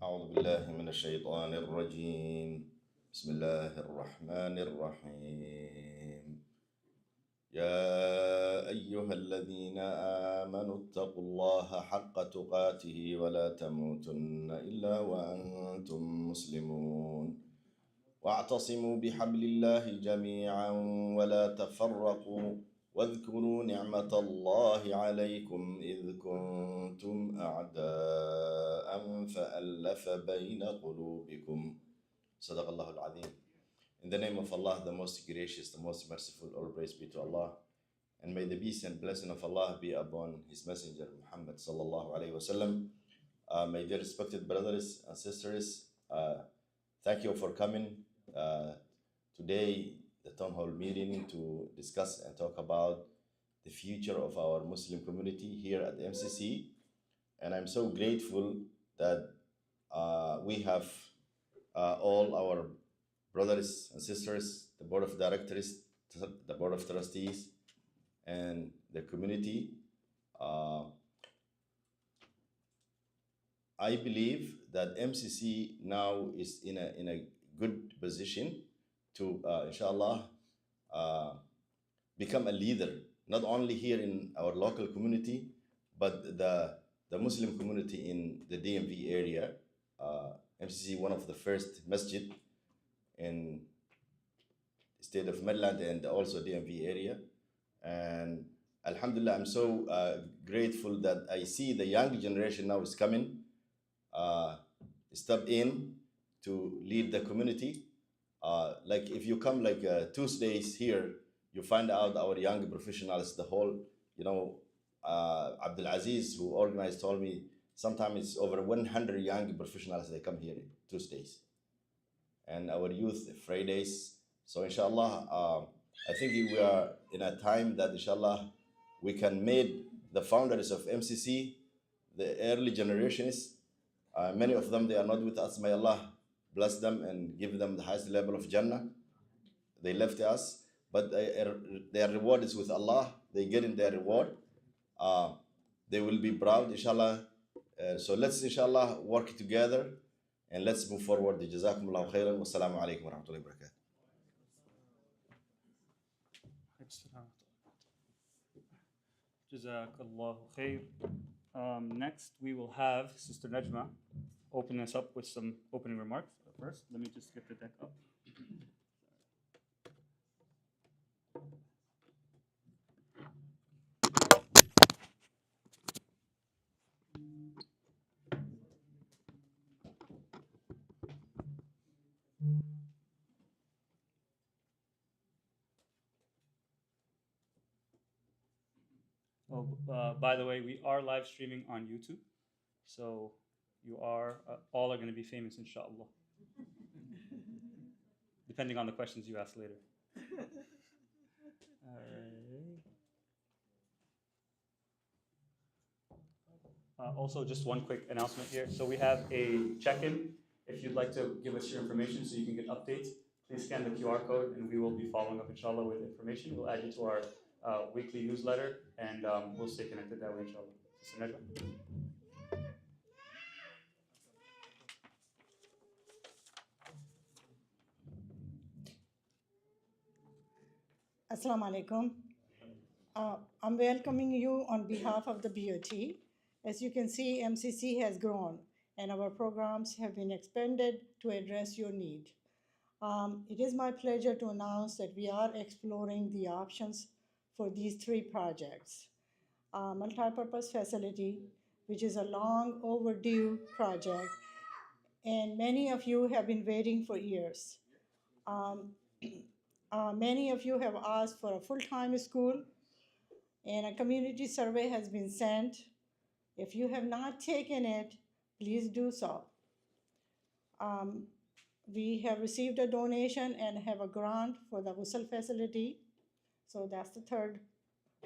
أعوذ بالله من الشيطان الرجيم. بسم الله الرحمن الرحيم. يا أيها الذين آمنوا اتقوا الله حق تقاته ولا تموتن إلا وأنتم مسلمون واعتصموا بحبل الله جميعا ولا تفرقوا واذكروا نعمة الله عليكم إذ كنتم أعداء فألف بين قلوبكم. صدق الله العظيم. In the name of Allah, the most gracious, the most merciful, all praise be to Allah. And may the peace and blessing of Allah be upon His Messenger Muhammad sallallahu alayhi wasallam. My dear respected brothers and sisters, thank you for coming today, the town hall meeting to discuss and talk about the future of our Muslim community here at the MCC. And I'm so grateful that we have all our brothers and sisters, the board of directors, the board of trustees, and the community. I believe that MCC now is in a good position to, inshallah, become a leader, not only here in our local community, but the Muslim community in the DMV area. MCC, one of the first masjid in the state of Maryland and also DMV area. And Alhamdulillah, I'm so grateful that I see the young generation now is coming, step in to lead the community. Like if you come like Tuesdays here, you find out our young professionals, the whole, Abdul Aziz, who organized, told me sometimes it's over 100 young professionals, they come here Tuesdays. And our youth Fridays. So inshallah, I think we are in a time that inshallah, we can make the founders of MCC, the early generations, many of them, they are not with us. May Allah bless them and give them the highest level of Jannah. They left us, but their reward is with Allah. They get in their reward. They will be proud, inshallah. So let's, inshallah, work together and let's move forward. Jazakumullahu khairan. Wassalamu alaikum wa rahmatullahi wa barakatuh. Jazakallahu khair. Next, we will have Sister Najma open us up with some opening remarks. First, let me just get the deck up. By the way, we are live streaming on YouTube, so you are all are going to be famous, inshallah, depending on the questions you ask later. Also, just one quick announcement here. So we have a check-in. If you'd like to give us your information so you can get updates, please scan the QR code, and we will be following up, inshallah, with information. We'll add you to our weekly newsletter, and we'll stay connected that way, inshallah. Sister Najma. Assalamu alaikum. I'm welcoming you on behalf of the BOT. As you can see, MCC has grown and our programs have been expanded to address your need. It is my pleasure to announce that we are exploring the options for these three projects. Multipurpose facility, which is a long overdue project, and many of you have been waiting for years. Many of you have asked for a full-time school, and a community survey has been sent. If you have not taken it, please do so. We have received a donation and have a grant for the Ghusl Facility. So that's the third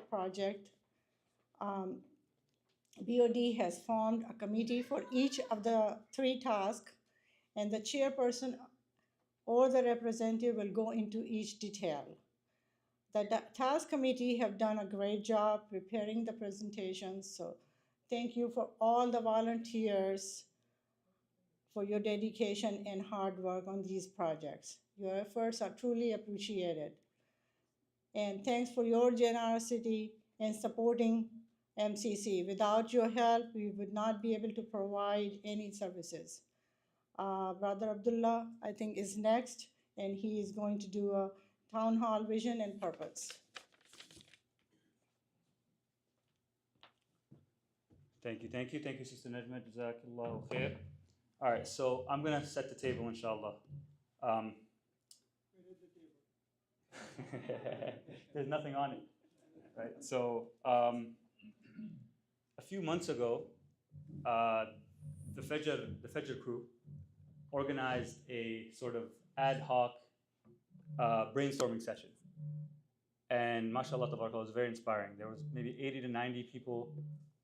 project. BOD has formed a committee for each of the three tasks, and the chairperson or the representative will go into each detail. The task committee have done a great job preparing the presentations, so thank you for all the volunteers for your dedication and hard work on these projects. Your efforts are truly appreciated. And thanks for your generosity in supporting MCC. Without your help, we would not be able to provide any services. Brother Abdullah, I think, is next, and he is going to do a town hall vision and purpose. Thank you, Sister Najma. Jazakallahu khair. All right, so I'm gonna set the table, inshallah. There's nothing on it, right? So a few months ago, the Fajr crew organized a sort of ad hoc brainstorming session. And mashallah, tabarakallah, it was very inspiring. There was maybe 80 to 90 people,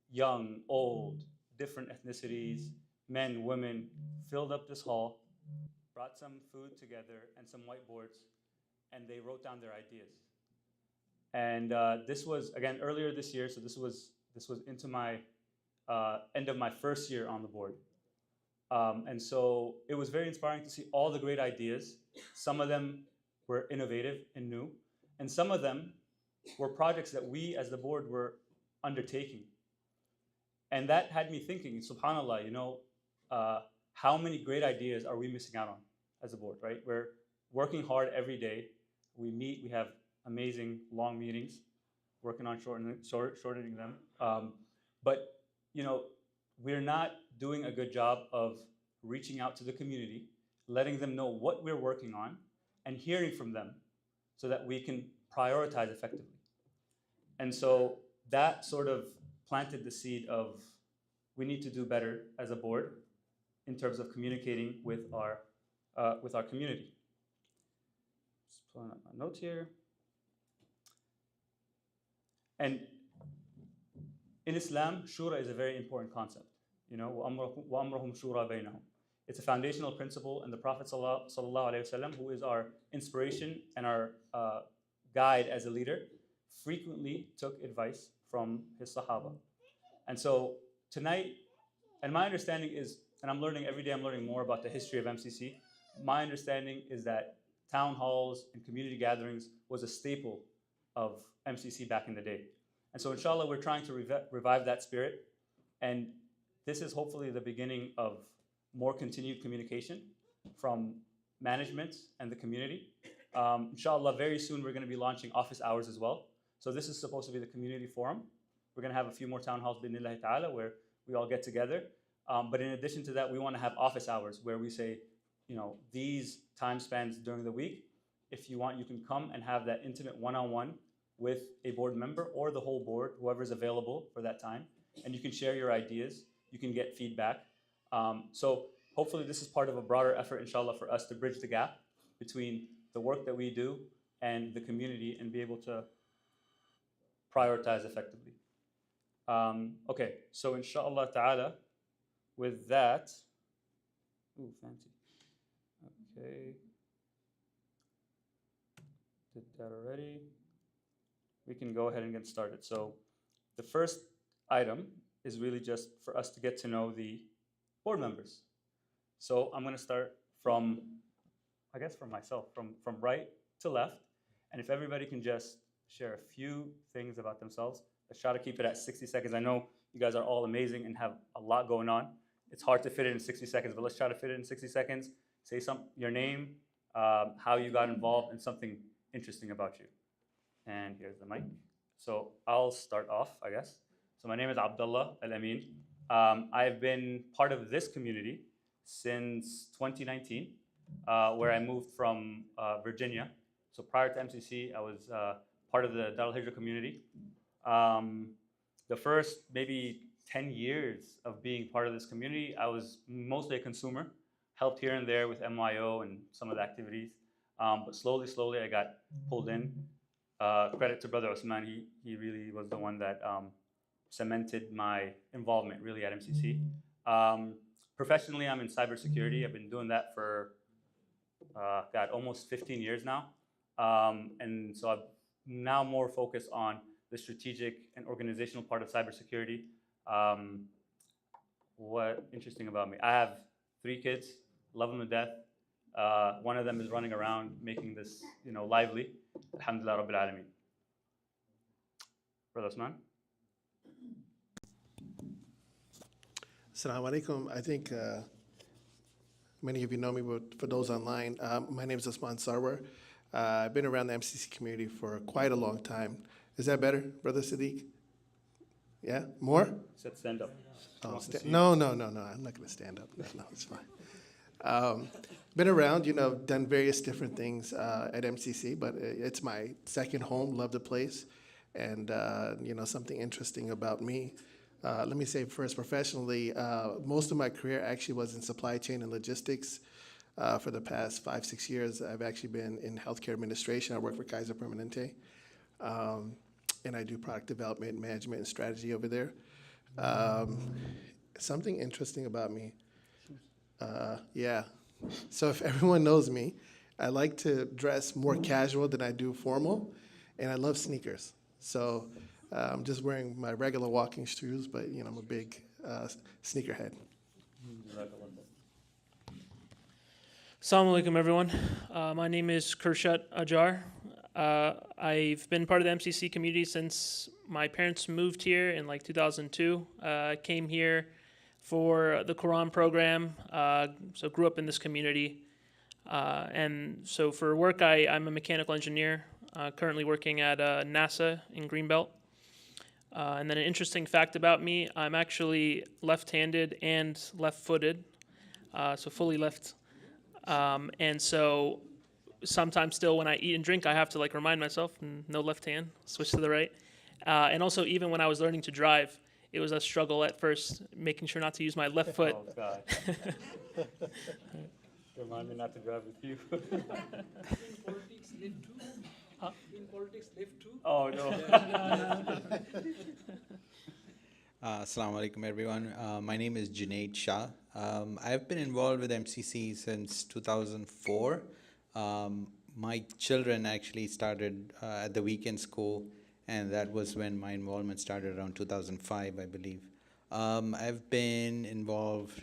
young, old, different ethnicities, men, women, filled up this hall, brought some food together and some whiteboards, and they wrote down their ideas. And this was, again, earlier this year, so this was into my end of my first year on the board. And so it was very inspiring to see all the great ideas. Some of them were innovative and new, and some of them were projects that we as the board were undertaking. And that had me thinking, subhanAllah, how many great ideas are we missing out on as a board, right? We're working hard every day. We meet, we have amazing long meetings, working on shortening them. But we're not doing a good job of reaching out to the community, letting them know what we're working on, and hearing from them so that we can prioritize effectively. And so that sort of planted the seed of we need to do better as a board in terms of communicating with our community. Just pulling up my notes here. And in Islam, shura is a very important concept. وَأَمْرُهُمْ شُورَى بَيْنَهُمْ. It's a foundational principle, and the Prophet ﷺ, who is our inspiration and our guide as a leader, frequently took advice from his Sahaba. And so tonight, and my understanding is, and I'm learning every day, I'm learning more about the history of MCC. My understanding is that town halls and community gatherings was a staple of MCC back in the day. And so inshallah, we're trying to revive that spirit. And this is hopefully the beginning of more continued communication from management and the community. Inshallah, very soon we're going to be launching office hours as well. So this is supposed to be the community forum. We're going to have a few more town halls bi'idhnillahi ta'ala where we all get together. But in addition to that, we want to have office hours where we say, these time spans during the week, if you want, you can come and have that intimate one-on-one with a board member or the whole board, whoever's available for that time. And you can share your ideas. You can get feedback. So hopefully this is part of a broader effort, inshallah, for us to bridge the gap between the work that we do and the community and be able to prioritize effectively. Okay, so inshallah ta'ala, with that, ooh, fancy. Okay, did that already. We can go ahead and get started. So the first item is really just for us to get to know the board members. So I'm going to start from myself, from right to left. And if everybody can just share a few things about themselves. Let's try to keep it at 60 seconds. I know you guys are all amazing and have a lot going on. It's hard to fit it in 60 seconds, but let's try to fit it in 60 seconds. Say your name, how you got involved, and something interesting about you. And here's the mic. So I'll start off, I guess. So my name is Abdullah Al-Amin. I've been part of this community since 2019, where I moved from Virginia. So prior to MCC, I was part of the Darul Hijra community. The first maybe 10 years of being part of this community, I was mostly a consumer, helped here and there with MYO and some of the activities. But slowly I got pulled in. Credit to Brother Osman, he really was the one that cemented my involvement really at MCC. Professionally, I'm in cybersecurity. I've been doing that for, almost 15 years now. And so I'm now more focused on the strategic and organizational part of cybersecurity. What interesting about me? I have 3 kids, love them to death. One of them is running around making this, lively. Alhamdulillah Rabbil Alameen. Brother Osman? Assalamu alaikum. I think many of you know me, but for those online, my name is Osman Sarwar. I've been around the MCC community for quite a long time. Is that better, Brother Sadiq? Yeah? More? Said stand up. Oh, no. I'm not going to stand up. No, it's fine. Been around, done various different things at MCC, but it's my second home. Love the place. And, something interesting about me. Let me say first, professionally, most of my career actually was in supply chain and logistics. For the past 5-6 years, I've actually been in healthcare administration. I work for Kaiser Permanente, and I do product development, management, and strategy over there. Something interesting about me, yeah. So if everyone knows me, I like to dress more casual than I do formal, and I love sneakers. So I'm just wearing my regular walking shoes, but I'm a big sneakerhead. Assalamu alaikum, everyone. My name is Kurshat Ajar. I've been part of the MCC community since my parents moved here in 2002. I came here for the Quran program, so grew up in this community. And so for work, I'm a mechanical engineer, currently working at NASA in Greenbelt. And then an interesting fact about me, I'm actually left-handed and left-footed, so fully left. And so sometimes still when I eat and drink, I have to remind myself, no left hand, switch to the right. And also even when I was learning to drive, it was a struggle at first, making sure not to use my left foot. Oh, God. Remind me not to drive with you. In politics, live too. Huh? In politics, live too. Oh, no. Assalamu alaikum, everyone. My name is Junaid Shah. I've been involved with MCC since 2004. My children actually started at the weekend school, and that was when my involvement started around 2005, I believe. I've been involved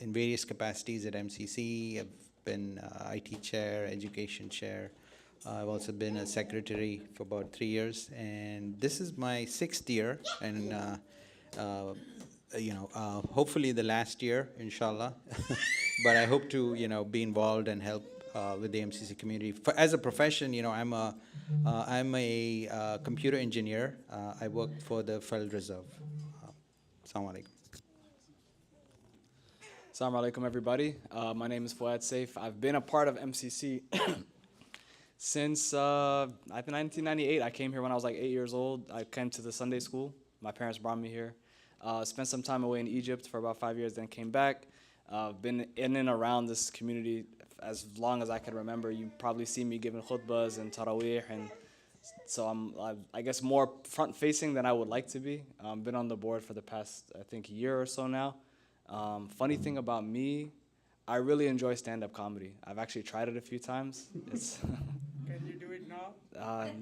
in various capacities at MCC. I've been IT chair, education chair. I've also been a secretary for about 3 years, and this is my 6th year, and hopefully the last year, inshallah. But I hope to, be involved and help with the MCC community. As a profession, I'm a computer engineer. I work for the Federal Reserve. Assalamu alaikum. Assalamu alaikum, everybody. My name is Fuad Saif. I've been a part of MCC since I think 1998. I came here when I was 8 years old. I came to the Sunday school. My parents brought me here. Spent some time away in Egypt for about 5 years, then came back. Been in and around this community as long as I can remember. You probably see me giving khutbahs and tarawih, and so I'm, I guess, more front-facing than I would like to be. Been on the board for the past, I think, year or so now. Funny thing about me, I really enjoy stand-up comedy. I've actually tried it a few times. It's Can you do it now?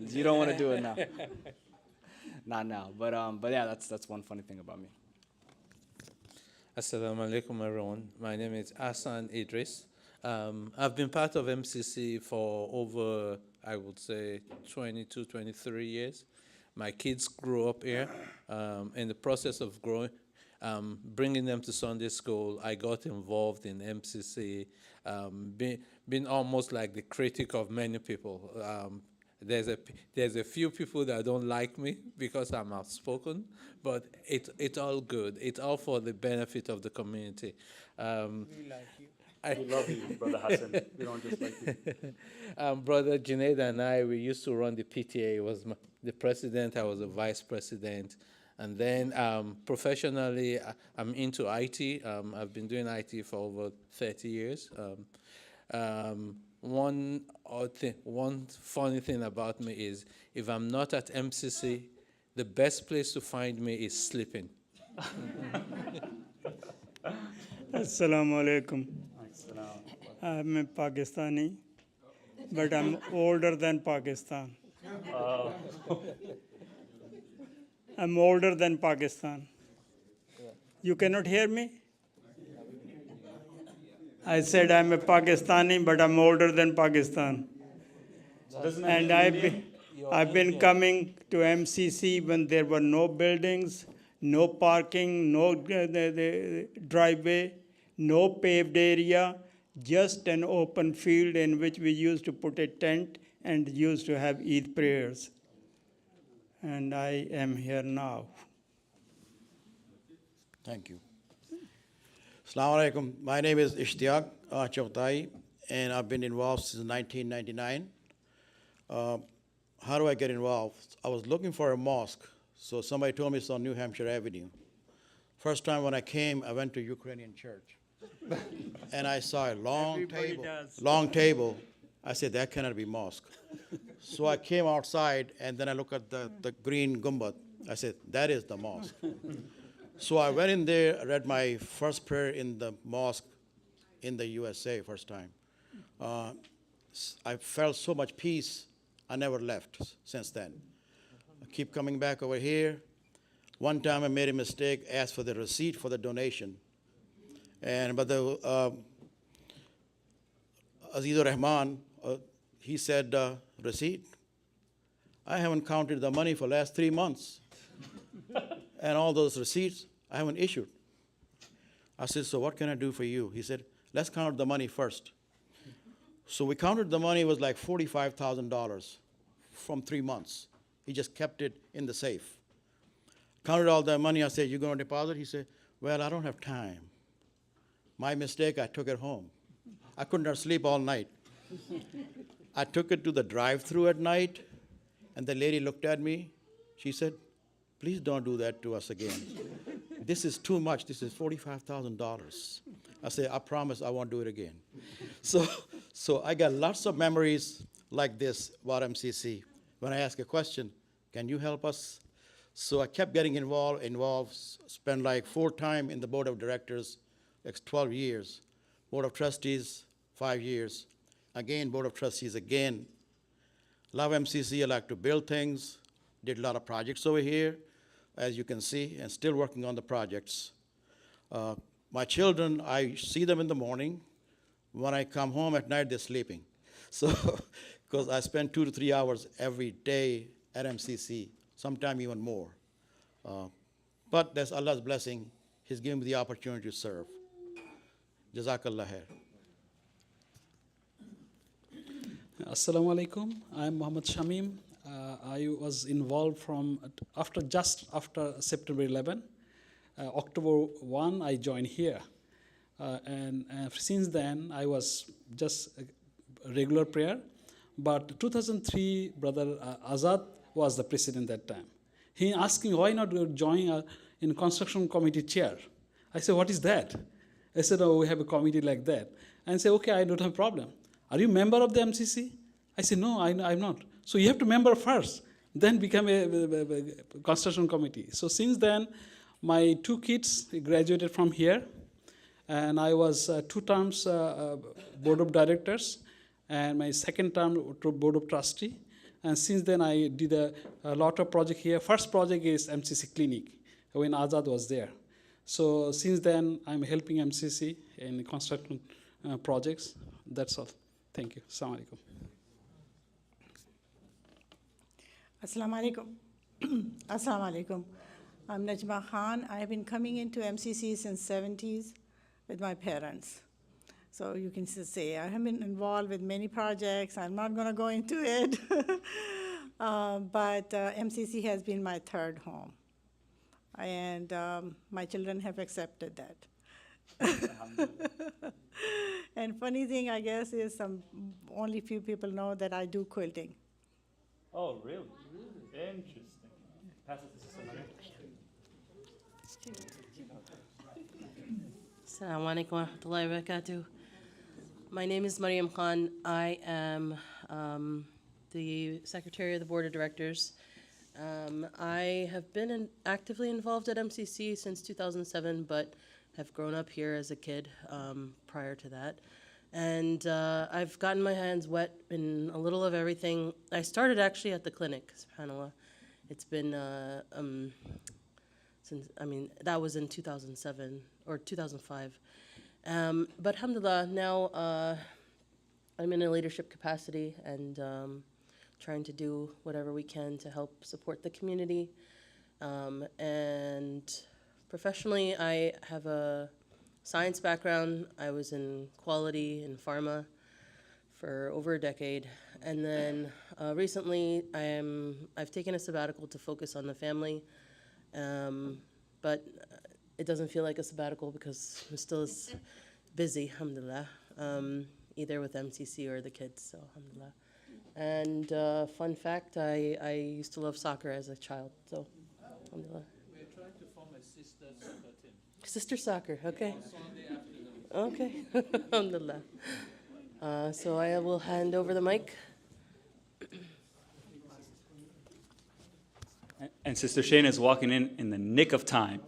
you don't want to do it now. Not now, but yeah, that's one funny thing about me. Assalamu alaikum, everyone. My name is Hassan Idris. I've been part of MCC for over, I would say, 22, 23 years. My kids grew up here. In the process of growing, bringing them to Sunday school, I got involved in MCC, being almost like the critic of many people. There's a few people that don't like me because I'm outspoken, but it's all good. It's all for the benefit of the community. We like you. We love you, Brother Hassan. We don't just like you. Brother Junaid and I, we used to run the PTA. He was the president, I was a vice president. And then professionally, I'm into IT. I've been doing IT for over 30 years. One funny thing about me is if I'm not at MCC, the best place to find me is sleeping. Assalamu alaikum. I'm a Pakistani, but I'm older than Pakistan. I'm older than Pakistan. You cannot hear me? I said I'm a Pakistani, but I'm older than Pakistan. Doesn't that And make you Indian? I've been coming to MCC when there were no buildings, no parking, no the driveway, no paved area, just an open field in which we used to put a tent and used to have Eid prayers. And I am here now. Thank you. Assalamu alaikum. My name is Ishtiyaq Chowtai, and I've been involved since 1999. How do I get involved? I was looking for a mosque, so somebody told me it's on New Hampshire Avenue. First time when I came, I went to Ukrainian church, and I saw a long table. I said, that cannot be mosque. So I came outside, and then I looked at the green gumbad. I said, that is the mosque. So I went in there, read my first prayer in the mosque in the USA first time. I felt so much peace, I never left since then. I keep coming back over here. One time I made a mistake, asked for the receipt for the donation. But the Azizur Rahman, he said, receipt? I haven't counted the money for the last 3 months. And all those receipts, I haven't issued. I said, so what can I do for you? He said, let's count the money first. So we counted the money, it was like $45,000 from 3 months. He just kept it in the safe. Counted all the money, I said, you going to deposit? He said, well, I don't have time. My mistake, I took it home. I could not sleep all night. I took it to the drive-thru at night, and the lady looked at me. She said, please don't do that to us again. This is too much. This is $45,000. I said, I promise I won't do it again. So I got lots of memories like this about MCC. When I ask a question, can you help us? So I kept getting involved, spent like 4 times in the board of directors, like 12 years. Board of trustees, 5 years. Again, board of trustees again. Love MCC, I like to build things. Did a lot of projects over here, as you can see, and still working on the projects. My children, I see them in the morning. When I come home at night, they're sleeping. So, because I spend 2 to 3 hours every day at MCC, sometimes even more. But that's Allah's blessing. He's given me the opportunity to serve. Jazakallah khair. Assalamu alaikum. I'm Muhammad Shamim. I was involved from just after September 11. October 1, I joined here. And since then, I was just a regular prayer. But 2003, Brother Azad was the president that time. He asked me, why not join in construction committee chair? I said, what is that? I said, oh, we have a committee like that. And say, okay, I don't have a problem. Are you a member of the MCC? I said, no, I'm not. So you have to member first, then become a construction committee. So since then, my 2 kids graduated from here, and I was 2 terms board of directors, and my second term to board of trustee. And since then, I did a lot of project here. First project is MCC Clinic, when Azad was there. So since then, I'm helping MCC in construction projects. That's all. Thank you. Assalamu alaikum. Assalamu alaikum. Assalamu alaikum. I'm Najma Khan. I've been coming into MCC since 70s with my parents. So you can just say I have been involved with many projects. I'm not going to go into it. But MCC has been my 3rd home. And my children have accepted that. And funny thing, I guess, is only few people know that I do quilting. Oh, really? Interesting. Pass it to somebody. Assalamu alaikum wa rahmatullahi wa barakatuh. My name is Mariam Khan. I am the secretary of the board of directors. I have been actively involved at MCC since 2007, but have grown up here as a kid prior to that. And I've gotten my hands wet in a little of everything. I started actually at the clinic, subhanAllah. It's been since, that was in 2007 or 2005. But alhamdulillah, now I'm in a leadership capacity and trying to do whatever we can to help support the community. And professionally, I have a science background. I was in quality and pharma for over a decade. And then recently, I've taken a sabbatical to focus on the family. But it doesn't feel like a sabbatical because I'm still as busy, alhamdulillah, either with MCC or the kids, so alhamdulillah. And fun fact, I used to love soccer as a child, so alhamdulillah. We're trying to form a sister soccer team. Sister soccer, okay. Sunday afternoon. Okay, alhamdulillah. So I will hand over the mic. And Sister Shana is walking in the nick of time.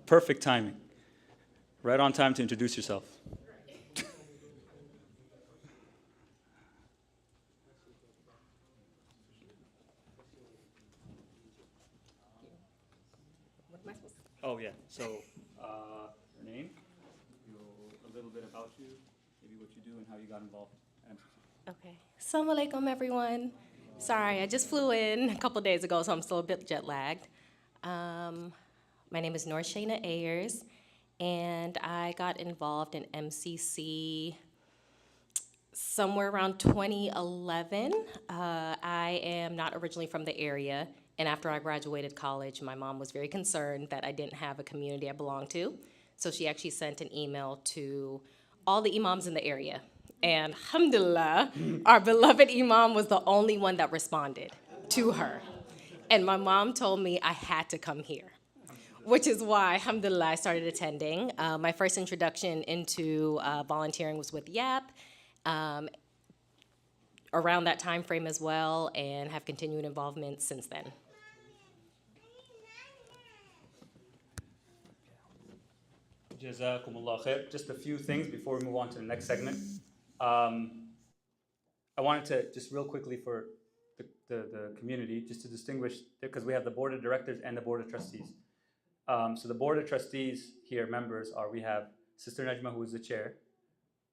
Perfect timing. Right on time to introduce yourself. Oh, yeah. So, your name, a little bit about you, maybe what you do and how you got involved. Okay. Assalamu alaikum, everyone. Sorry, I just flew in a couple days ago, so I'm still a bit jet lagged. My name is Norshana Ayers, and I got involved in MCC somewhere around 2011. I am not originally from the area, and after I graduated college, my mom was very concerned that I didn't have a community I belonged to. So she actually sent an email to all the imams in the area. And alhamdulillah, our beloved imam was the only one that responded to her. And my mom told me I had to come here, which is why, alhamdulillah, I started attending. My first introduction into volunteering was with YAP, around that time frame as well, and have continued involvement since then. Jazakumullah khair. Just a few things before we move on to the next segment. I wanted to just real quickly for the community, just to distinguish, because we have the board of directors and the board of trustees. So the board of trustees here, members, we have Sister Najma, who is the chair,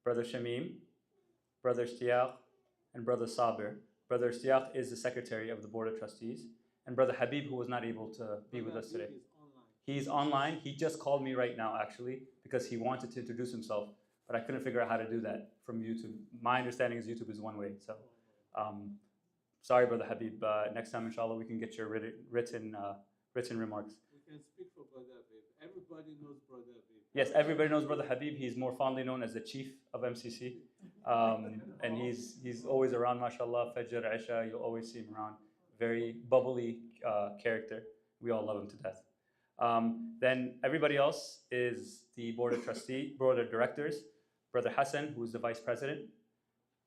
Brother Shamim, Brother Ishtiyaq, and Brother Sabir. Brother Ishtiyaq is the secretary of the board of trustees, and Brother Habib, who was not able to be with us today. He's online. He just called me right now, actually, because he wanted to introduce himself, but I couldn't figure out how to do that from YouTube. My understanding is YouTube is one way, so sorry, Brother Habib. Next time, inshallah, we can get your written remarks. We can speak for Brother Habib. Everybody knows Brother Habib. Yes, everybody knows Brother Habib. He's more fondly known as the chief of MCC, and he's always around, mashallah, Fajr, Isha, you'll always see him around. Very bubbly character. We all love him to death. Then everybody else is the board of directors. Brother Hassan, who is the vice president,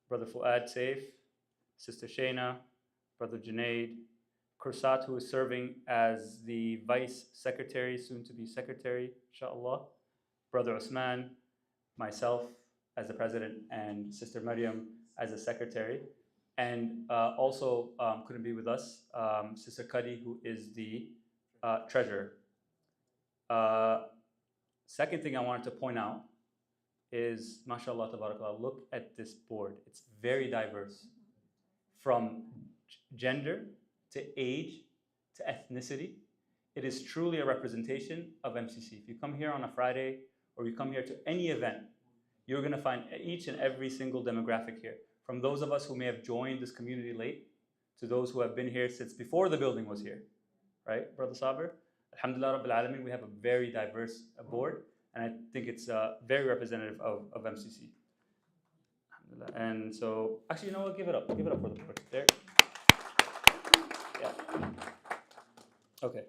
Brother Fuad Saif, Sister Shana, Brother Junaid, Kursat, who is serving as the vice secretary, soon to be secretary, inshallah, Brother Usman, myself as the president, and Sister Maryam as the secretary. And also couldn't be with us, Sister Kadi, who is the treasurer. Second thing I wanted to point out is, mashallah, tabarakallah, look at this board. It's very diverse, from gender to age to ethnicity. It is truly a representation of MCC. If you come here on a Friday or you come here to any event, you're going to find each and every single demographic here. From those of us who may have joined this community late to those who have been here since before the building was here. Right, Brother Sabir? Alhamdulillah Rabbil Alameen, we have a very diverse board, and I think it's very representative of MCC. Alhamdulillah. And so, actually, you know what? Give it up. Give it up for the board. There. Yeah. Okay.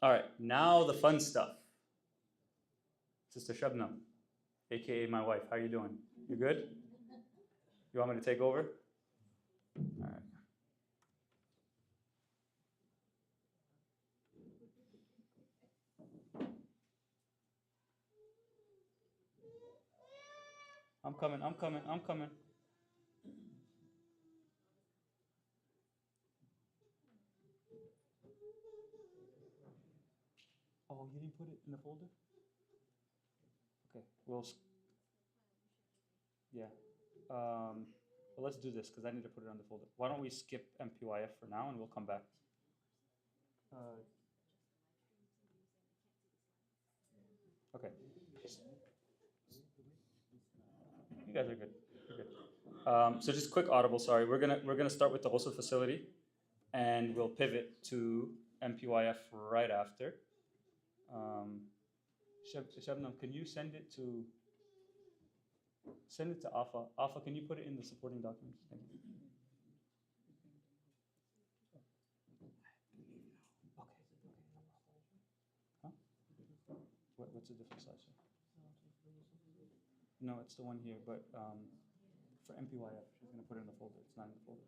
All right, now the fun stuff. Sister Shabnam, aka my wife, how are you doing? You good? You want me to take over? All right. I'm coming. Oh, you didn't put it in the folder? Okay, yeah. Well, let's do this because I need to put it on the folder. Why don't we skip MPYF for now and we'll come back. Okay. You guys are good. You're good. So just quick audible. Sorry, we're gonna start with the Ghusl Facility, and we'll pivot to MPYF right after. Shabnam, can you send it to Afa? Afa, can you put it in the supporting documents? Thank you. Huh? What's the different size? No, it's the one here, but for MPYF, she's going to put it in the folder. It's not in the folder.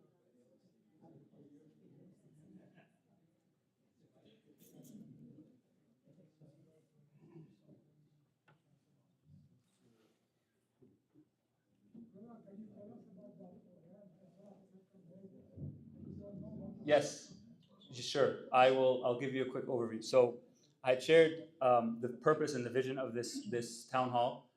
Yes, sure. I'll give you a quick overview. So I shared the purpose and the vision of this town hall.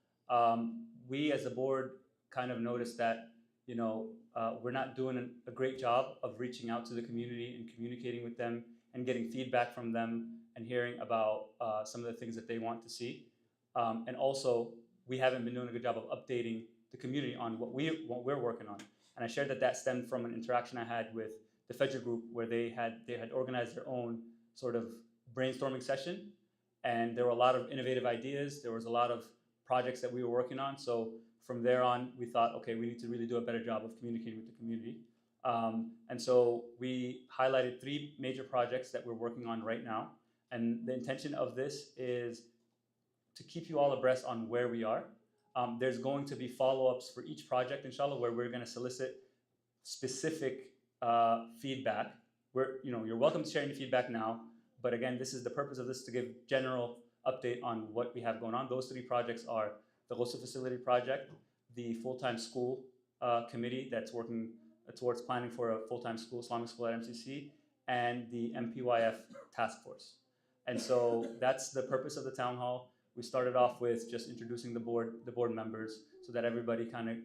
We as a board kind of noticed that we're not doing a great job of reaching out to the community and communicating with them and getting feedback from them and hearing about some of the things that they want to see. And also, we haven't been doing a good job of updating the community on what we're working on. And I shared that stemmed from an interaction I had with the Fajr group, where they had organized their own sort of brainstorming session, and there were a lot of innovative ideas. There was a lot of projects that we were working on. So from there on, we thought, okay, we need to really do a better job of communicating with the community. And so we highlighted 3 major projects that we're working on right now. And the intention of this is to keep you all abreast on where we are. There's going to be follow-ups for each project, inshallah, where we're going to solicit specific feedback. You're welcome to share any feedback now, but again, this is the purpose of this, to give general update on what we have going on. Those 3 projects are the Ghusl Facility project, the full-time school committee that's working towards planning for a full-time school, Islamic school at MCC, and the MPYF task force. And so that's the purpose of the town hall. We started off with just introducing the board members, so that everybody kind of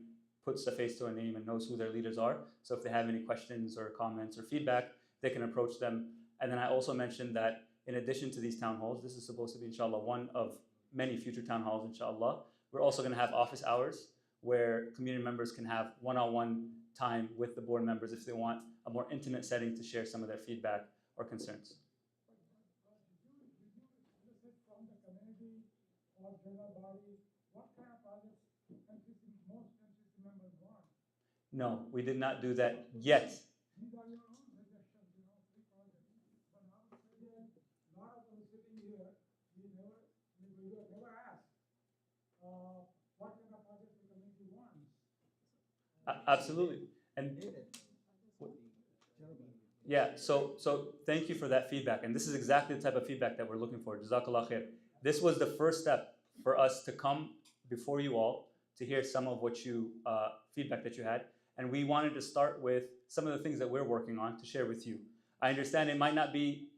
puts a face to a name and knows who their leaders are. So if they have any questions or comments or feedback, they can approach them. And then I also mentioned that in addition to these town halls, this is supposed to be, inshallah, one of many future town halls, inshallah. We're also going to have office hours where community members can have one-on-one time with the board members if they want a more intimate setting to share some of their feedback or concerns. No, we did not do that yet. Absolutely. And yeah, so thank you for that feedback. And this is exactly the type of feedback that we're looking for. Jazakallah khair. This was the first step for us to come before you all to hear some of what you feedback that you had. And we wanted to start with some of the things that we're working on to share with you. I understand it might not be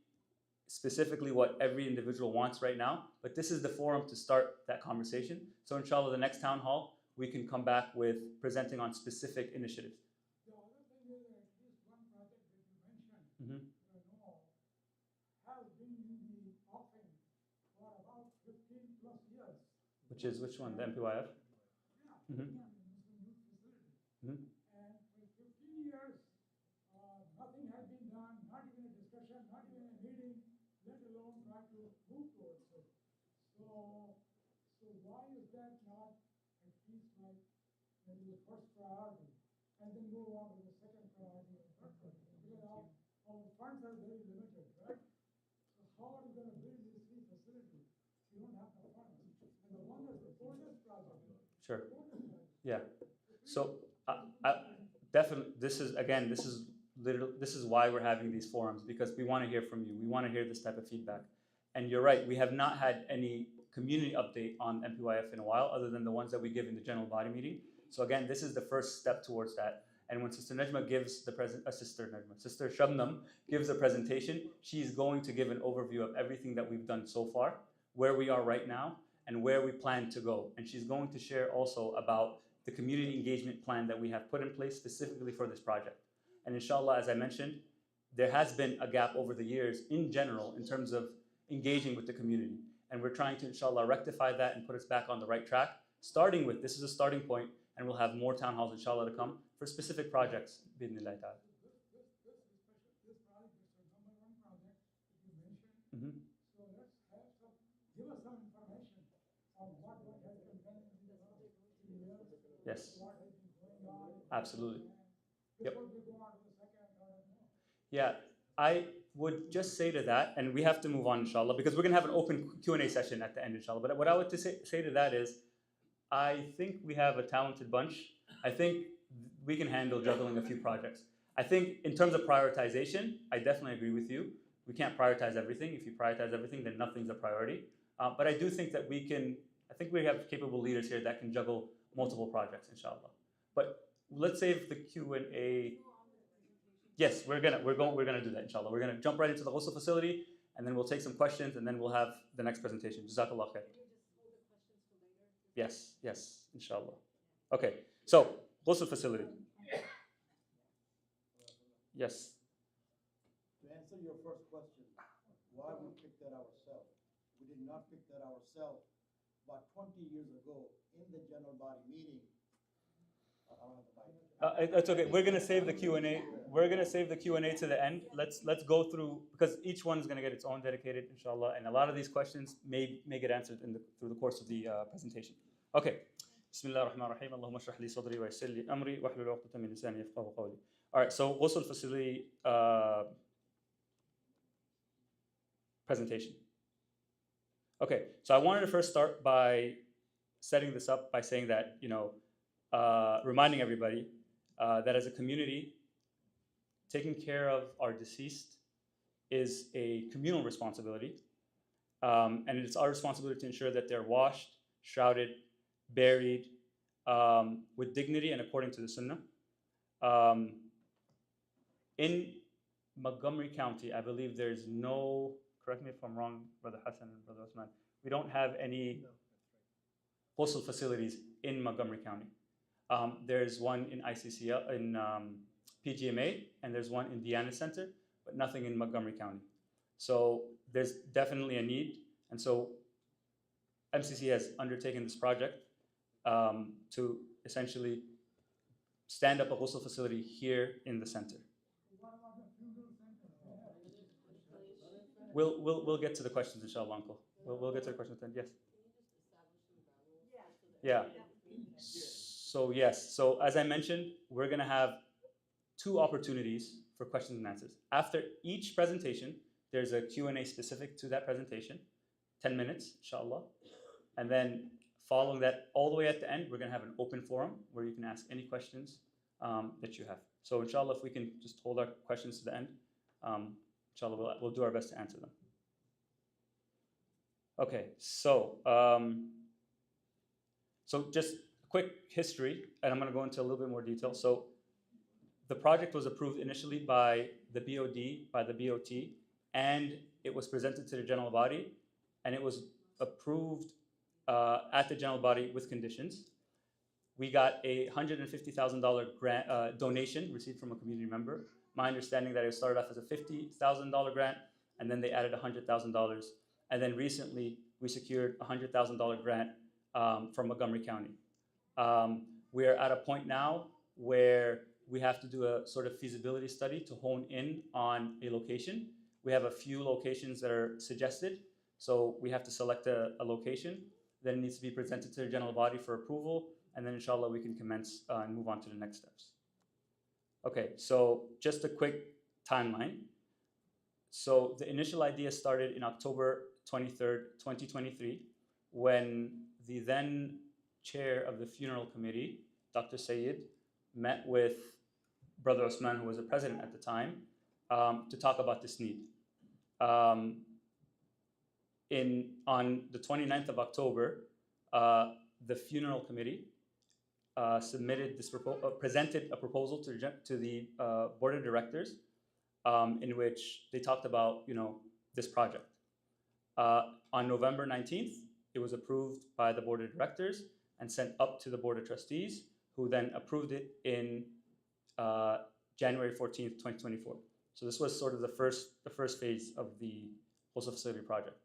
specifically what every individual wants right now, but this is the forum to start that conversation. So inshallah, the next town hall, we can come back with presenting on specific initiatives. The other thing is at least one project that you mentioned, Mm-hmm. Has been in the offing for about 15 plus years. Which one? The MPYF? Yeah. Mm-hmm. Mm-hmm. And for 15 years, nothing has been done, not even a discussion, not even a meeting, let alone try to move towards it. So why is that not at least like maybe the first priority, and then move on to the second priority and third priority? Because our funds are very limited, right? So how are you going to build these 3 facilities? You don't have the funds. And the one that's the oldest project. Sure. Yeah. So definitely, this is why we're having these forums, because we want to hear from you. We want to hear this type of feedback. And you're right, we have not had any community update on MPYF in a while, other than the ones that we give in the general body meeting. So again, this is the first step towards that. And when Sister Najma gives Sister Shabnam gives a presentation, she's going to give an overview of everything that we've done so far, where we are right now, and where we plan to go. And she's going to share also about the community engagement plan that we have put in place specifically for this project. And inshallah, as I mentioned, there has been a gap over the years in general in terms of engaging with the community. And we're trying to, inshallah, rectify that and put us back on the right track, starting with, this is a starting point, and we'll have more town halls, inshallah, to come for specific projects, bi'idhnillah ta'ala. This project is the number one project that you mentioned. Mhm. So let's have some, give us some information on what has been done in the last 3 years. Yes. What has been going on. Absolutely. Yep. Before we go on to the second, Yeah, I would just say to that, and we have to move on, inshallah, because we're going to have an open Q&A session at the end, inshallah. But what I would say to that is, I think we have a talented bunch. I think we can handle juggling a few projects. I think in terms of prioritization, I definitely agree with you. We can't prioritize everything. If you prioritize everything, then nothing's a priority. But I do think that we can, I think we have capable leaders here that can juggle multiple projects, inshallah. But let's save the Q&A. Yes, we're gonna do that, inshallah. We're gonna jump right into the Ghusl facility, and then we'll take some questions, and then we'll have the next presentation. Jazakallah khair. Yes, inshallah. Okay, so Ghusl facility. Yes. To answer your first question, why we picked that ourselves? We did not pick that ourselves. About 20 years ago, in the general body meeting, I don't have the mic. It's okay. We're gonna save the Q&A. We're gonna save the Q&A to the end. Let's go through, because each one is gonna get its own dedicated, inshallah, and a lot of these questions may get answered through the course of the presentation. Okay. Bismillah ar-Rahman ar-Rahim. Allahumma shrah li sadri wa yassir li amri wa hlul 'uqdatan min lisani yafqahu qawli. All right. So Ghusl facility presentation. Okay. So I wanted to first start by setting this up by saying that, reminding everybody that as a community, taking care of our deceased is a communal responsibility. And it's our responsibility to ensure that they're washed, shrouded, buried with dignity and according to the Sunnah. In Montgomery County, I believe there's no, correct me if I'm wrong, Brother Hassan and Brother Osman, we don't have any Ghusl facilities in Montgomery County. There's one in ICCL, in PGMA, and there's one in Diana Center, but nothing in Montgomery County. So there's definitely a need, and so MCC has undertaken this project to essentially stand up a Ghusl facility here in the center. We'll get to the questions, inshallah, Uncle. We'll get to the questions then. Yes. Yeah. So yes. So as I mentioned, we're gonna have 2 opportunities for questions and answers. After each presentation, there's a Q&A specific to that presentation, 10 minutes, inshallah. And then following that, all the way at the end, we're gonna have an open forum where you can ask any questions that you have. So inshallah, if we can just hold our questions to the end, inshallah, we'll do our best to answer them. Okay, so just quick history, and I'm going to go into a little bit more detail. So the project was approved initially by the BOT, and it was presented to the general body, and it was approved at the general body with conditions. We got a $150,000 grant donation received from a community member. My understanding that it started off as a $50,000 grant, and then they added $100,000. And then recently, we secured a $100,000 grant from Montgomery County. We are at a point now where we have to do a sort of feasibility study to hone in on a location. We have a few locations that are suggested, so we have to select a location. Then it needs to be presented to the general body for approval, and then inshallah we can commence and move on to the next steps. Okay, so just a quick timeline. So the initial idea started in October 23rd, 2023, when the then chair of the funeral committee, Dr. Sayyid, met with Brother Osman, who was the president at the time, to talk about this need. On the 29th of October, the funeral committee presented a proposal to the board of directors, in which they talked about this project. On November 19th, it was approved by the board of directors and sent up to the board of trustees, who then approved it in January 14th, 2024. So this was sort of the first phase of the Ghusl Facility project.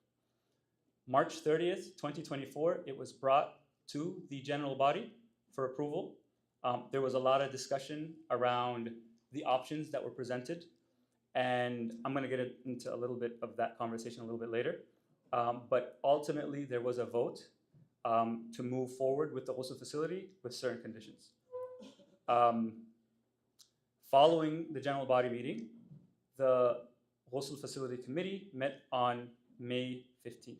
March 30th, 2024, it was brought to the general body for approval. There was a lot of discussion around the options that were presented, and I'm going to get into a little bit of that conversation a little bit later. But ultimately, there was a vote to move forward with the Ghusl Facility with certain conditions. Following the general body meeting, the Ghusl Facility Committee met on May 15th.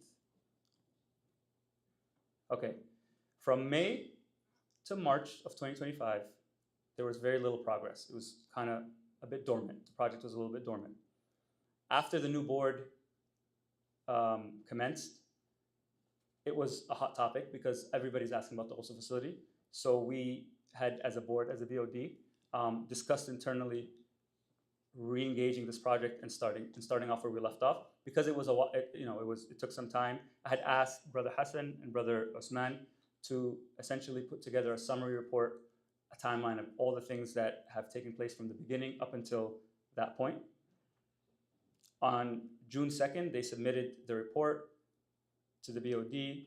Okay, from May to March of 2025, there was very little progress. It was kind of a bit dormant. The project was a little bit dormant. After the new board commenced, it was a hot topic because everybody's asking about the Ghusl Facility. So we had, as a board, as a BOD, discussed internally re-engaging this project and starting off where we left off, because it was it took some time. I had asked Brother Hassan and Brother Osman to essentially put together a summary report, a timeline of all the things that have taken place from the beginning up until that point. On June 2nd, they submitted the report to the BOD.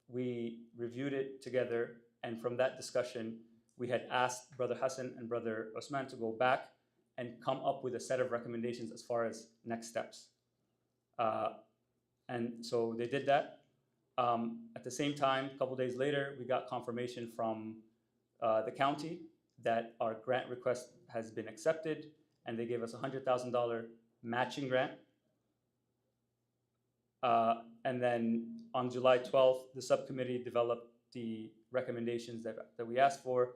We reviewed it together, and from that discussion, we had asked Brother Hassan and Brother Osman to go back and come up with a set of recommendations as far as next steps. And so they did that. At the same time, a couple days later, we got confirmation from the county that our grant request has been accepted, and they gave us a $100,000 matching grant. And then on July 12th, the subcommittee developed the recommendations that we asked for,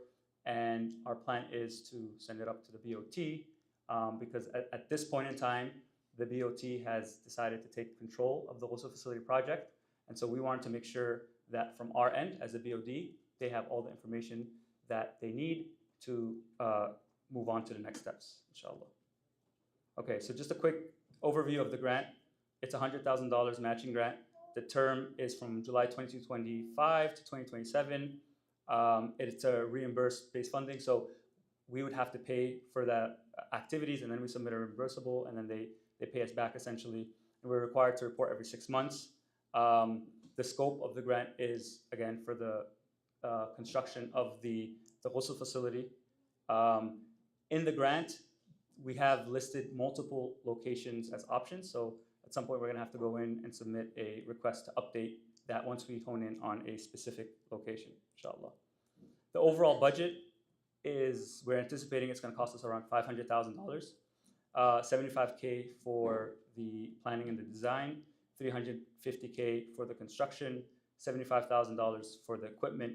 and our plan is to send it up to the BOT, because at this point in time, the BOT has decided to take control of the Ghusl Facility project. And so we wanted to make sure that from our end, as a BOD, they have all the information that they need to move on to the next steps, inshallah. Okay, so just a quick overview of the grant. It's a $100,000 matching grant. The term is from July 2025 to 2027. It's a reimbursed-based funding, so we would have to pay for the activities, and then we submit a reimbursable, and then they pay us back essentially. And we're required to report every 6 months. The scope of the grant is, again, for the construction of the Ghusl Facility. In the grant, we have listed multiple locations as options. So at some point, we're going to have to go in and submit a request to update that once we hone in on a specific location, inshallah. The overall budget is, we're anticipating it's going to cost us around $500,000. $75K for the planning and the design, $350K for the construction, $75,000 for the equipment,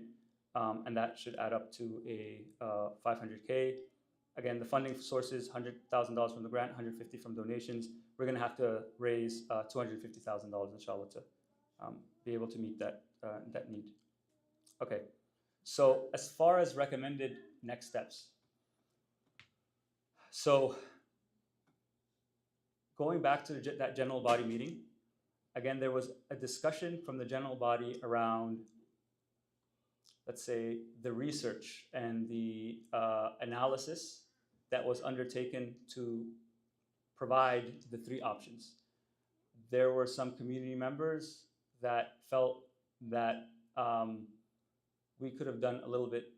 and that should add up to a $500K. Again, the funding sources, $100,000 from the grant, $150 from donations. We're going to have to raise $250,000, inshallah, to be able to meet that need. Okay, so as far as recommended next steps. So going back to that general body meeting, again, there was a discussion from the general body around, let's say, the research and the analysis that was undertaken to provide the three options. There were some community members that felt that we could have done a little bit,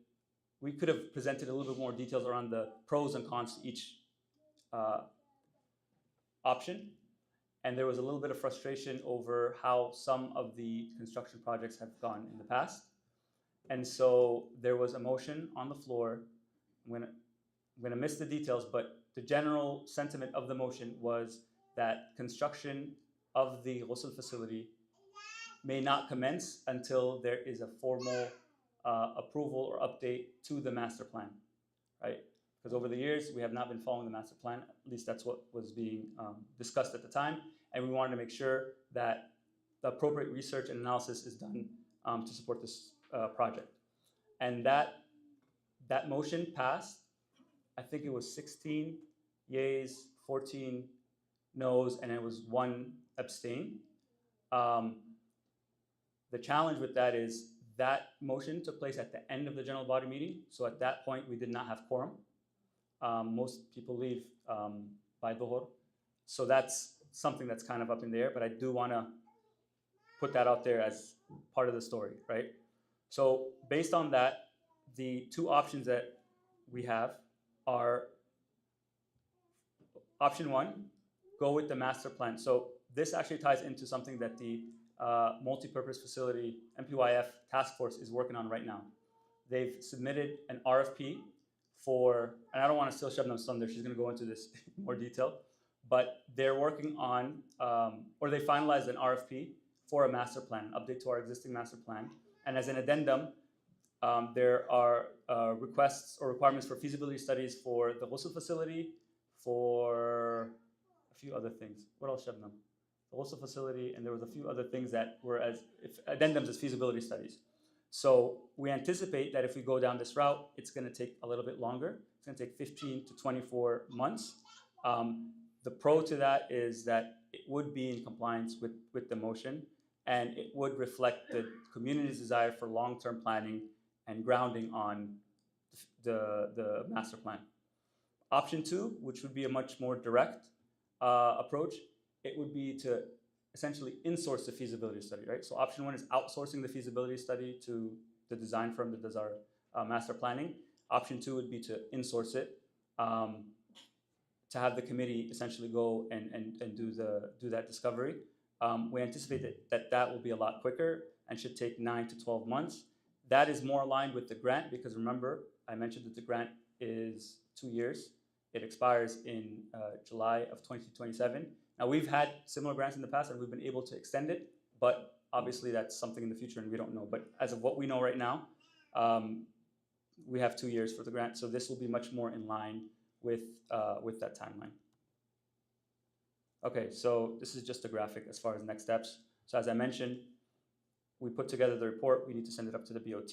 we could have presented a little bit more details around the pros and cons to each option. And there was a little bit of frustration over how some of the construction projects have gone in the past. And so there was a motion on the floor. I'm gonna miss the details, but the general sentiment of the motion was that construction of the Ghusl Facility may not commence until there is a formal approval or update to the master plan, right? Because over the years, we have not been following the master plan. At least that's what was being discussed at the time. And we wanted to make sure that the appropriate research and analysis is done to support this project. And that motion passed. I think it was 16 yeas, 14 noes, and it was 1 abstain. The challenge with that is that motion took place at the end of the general body meeting. So at that point, we did not have quorum. Most people leave by Dhuhr. So that's something that's kind of up in the air, but I do want to put that out there as part of the story, right? So based on that, the two options that we have are option one, go with the master plan. So this actually ties into something that the multi-purpose facility MPYF task force is working on right now. They've submitted an RFP for, and I don't want to steal Shabnam's thunder, she's going to go into this in more detail, but they're working on, or they finalized an RFP for a master plan, an update to our existing master plan. And as an addendum, there are requests or requirements for feasibility studies for the Ghusl facility, for a few other things. What else, Shabnam? The Ghusl facility, and there was a few other things that were as addendums as feasibility studies. So we anticipate that if we go down this route, it's going to take a little bit longer. It's going to take 15 to 24 months. The pro to that is that it would be in compliance with the motion, and it would reflect the community's desire for long-term planning and grounding on the master plan. Option two, which would be a much more direct approach, it would be to essentially insource the feasibility study, right? So option one is outsourcing the feasibility study to the design firm that does our master planning. Option two would be to insource it, to have the committee essentially go and do that discovery. We anticipate that will be a lot quicker and should take 9 to 12 months. That is more aligned with the grant because remember, I mentioned that the grant is 2 years. It expires in July of 2027. Now we've had similar grants in the past and we've been able to extend it, but obviously that's something in the future and we don't know. But as of what we know right now, we have 2 years for the grant. So this will be much more in line with that timeline. Okay, so this is just a graphic as far as next steps. So as I mentioned, we put together the report. We need to send it up to the BOT.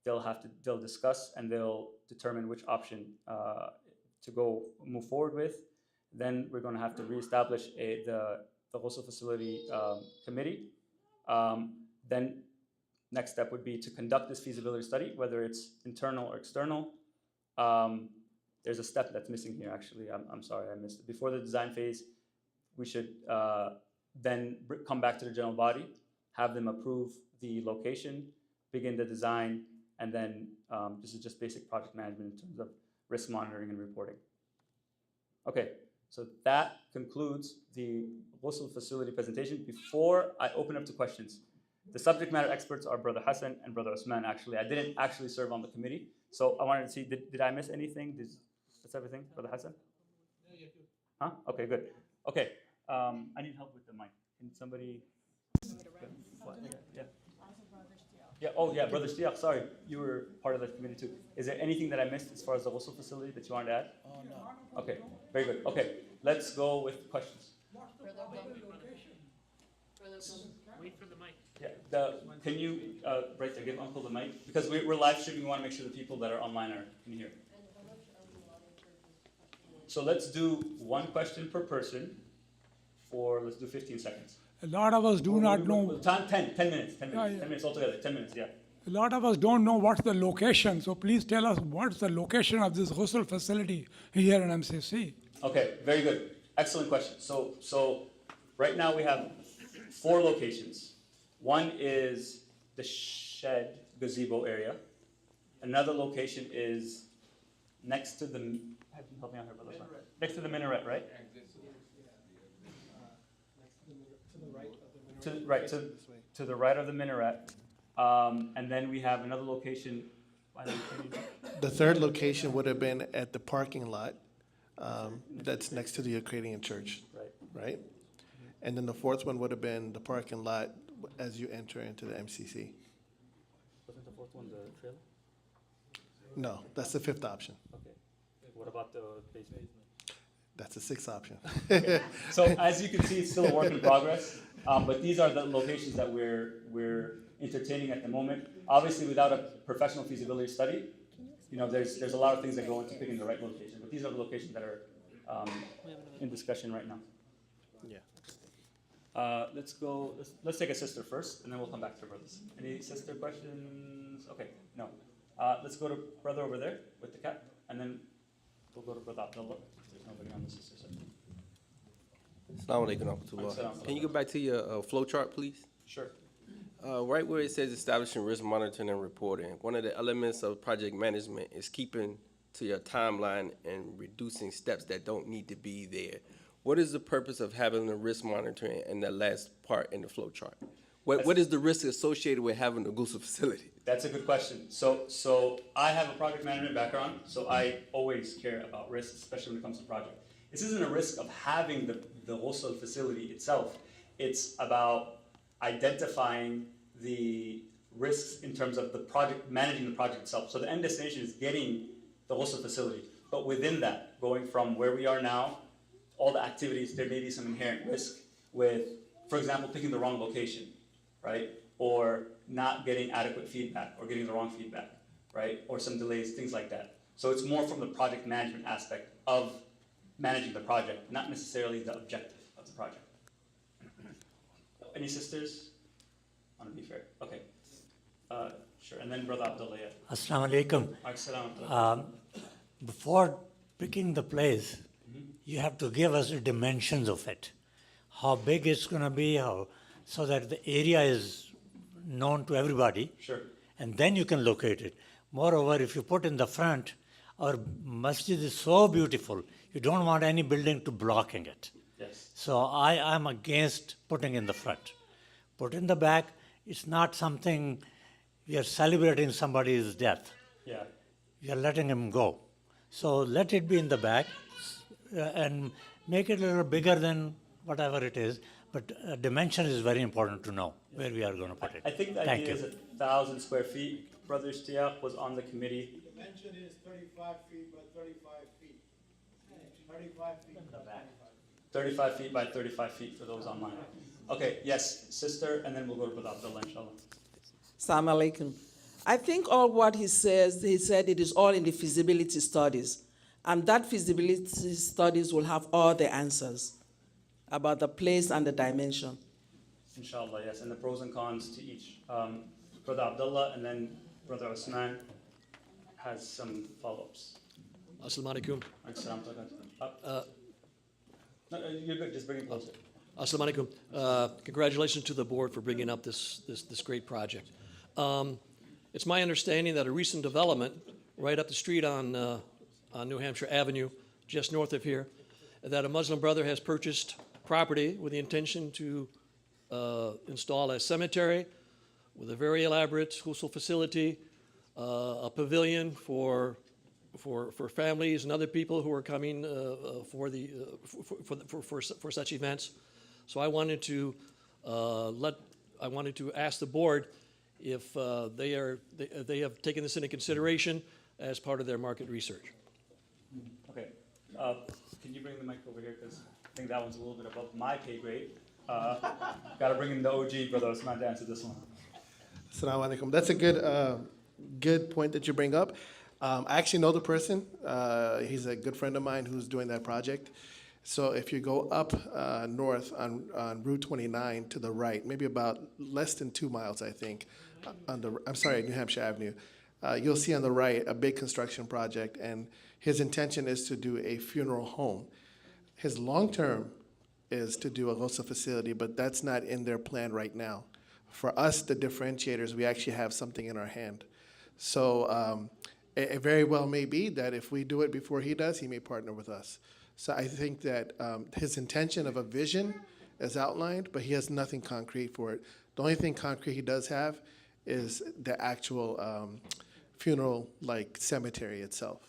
They'll discuss and they'll determine which option to move forward with. Then we're going to have to reestablish the Ghusl facility committee. Then next step would be to conduct this feasibility study, whether it's internal or external. There's a step that's missing here, actually. I'm sorry, I missed it. Before the design phase, we should then come back to the general body, have them approve the location, begin the design, and then this is just basic project management in terms of risk monitoring and reporting. Okay, so that concludes the Ghusl facility presentation. Before I open up to questions, the subject matter experts are Brother Hassan and Brother Usman, actually. I didn't actually serve on the committee, so I wanted to see, did I miss anything? That's everything, Brother Hassan? Huh? Okay, good. Okay, I need help with the mic. Can somebody? Yeah. Yeah. Oh, yeah, Brother Shtiaq, sorry, you were part of the committee too. Is there anything that I missed as far as the Ghusl facility that you wanted to add? Oh, no. Okay, very good. Okay, let's go with questions. Wait for the mic. Yeah, can you, right there, give Uncle the mic? Because we're live streaming, we want to make sure the people that are online can hear. So let's do one question per person let's do 15 seconds. A lot of us do not know. 10 minutes, 10 minutes, Yeah, 10 minutes altogether, 10 minutes, yeah. A lot of us don't know what's the location, so please tell us what's the location of this Ghusl facility here in MCC. Okay, very good. Excellent question. So right now we have 4 locations. One is the shed gazebo area. Another location is next to the, help me out here, brother. Next to the minaret, right? To the right of the minaret. And then we have another location. The third location would have been at the parking lot that's next to the Ukrainian church. Right? And then the fourth one would have been the parking lot as you enter into the MCC. Wasn't the fourth one the trailer? No, that's the fifth option. Okay. What about the basement? That's the sixth option. Okay. So as you can see, it's still a work in progress. But these are the locations that we're entertaining at the moment. Obviously, without a professional feasibility study, there's a lot of things that go into picking the right location. But these are the locations that are in discussion right now. Yeah. Let's take a sister first, and then we'll come back to brothers. Any sister questions? Okay, no. Let's go to brother over there with the cap, and then we'll go to brother Abdullah. There's nobody on the sister side. Assalamu alaikum warahmatullah. Can you go back to your flow chart, please? Sure. Right where it says establishing risk monitoring and reporting, one of the elements of project management is keeping to your timeline and reducing steps that don't need to be there. What is the purpose of having the risk monitoring in the last part in the flow chart? What is the risk associated with having a Ghusl facility? That's a good question. So I have a project management background, so I always care about risks, especially when it comes to project. This isn't a risk of having the Ghusl facility itself. It's about identifying the risks in terms of the project, managing the project itself. So the end destination is getting the Ghusl facility. But within that, going from where we are now, all the activities, there may be some inherent risk with, for example, picking the wrong location, right? Or not getting adequate feedback, or getting the wrong feedback, right? Or some delays, things like that. So it's more from the project management aspect of managing the project, not necessarily the objective of the project. Any sisters? I want to be fair. Okay. Sure. And then Brother Abdullah. Yeah. Assalamu alaikum. Before picking the place, you have to give us the dimensions of it. How big it's going to be, so that the area is known to everybody. Sure. And then you can locate it. Moreover, if you put in the front, our masjid is so beautiful, you don't want any building to blocking it. Yes. So I am against putting in the front. Put in the back, it's not something we are celebrating somebody's death. Yeah. We are letting him go. So let it be in the back and make it a little bigger than whatever it is. But dimension is very important to know where we are going to put it. I think the idea is 1,000 square feet. Brother Ishtiyaq was on the committee. The dimension is 35 feet by 35 feet. 35 feet in the back. 35 feet by 35 feet for those online. Okay, yes, sister, and then we'll go to Brother Abdullah, inshallah. Assalamu alaikum. I think all what he said it is all in the feasibility studies. And that feasibility studies will have all the answers about the place and the dimension. Inshallah, yes, and the pros and cons to each. Brother Abdullah and then Brother Usman has some follow-ups. Assalamu alaikum. No, you're good, just bring it closer. Assalamu alaikum. Congratulations to the board for bringing up this great project. It's my understanding that a recent development right up the street on New Hampshire Avenue, just north of here, that a Muslim brother has purchased property with the intention to install a cemetery with a very elaborate Ghusl facility, a pavilion for families and other people who are coming for such events. So I wanted to ask the board if they have taken this into consideration as part of their market research. Okay, can you bring the mic over here, because I think that one's a little bit above my pay grade. Got to bring in the OG, Brother Usman, to answer this one. Assalamu alaikum. That's a good point that you bring up. I actually know the person. He's a good friend of mine who's doing that project. So if you go up north on Route 29 to the right, maybe about less than 2 miles, I think, New Hampshire Avenue, you'll see on the right a big construction project, and his intention is to do a funeral home. His long term is to do a Ghusl facility, but that's not in their plan right now. For us, the differentiators, we actually have something in our hand. So it very well may be that if we do it before he does, he may partner with us. So I think that his intention of a vision is outlined, but he has nothing concrete for it. The only thing concrete he does have is the actual funeral-like cemetery itself.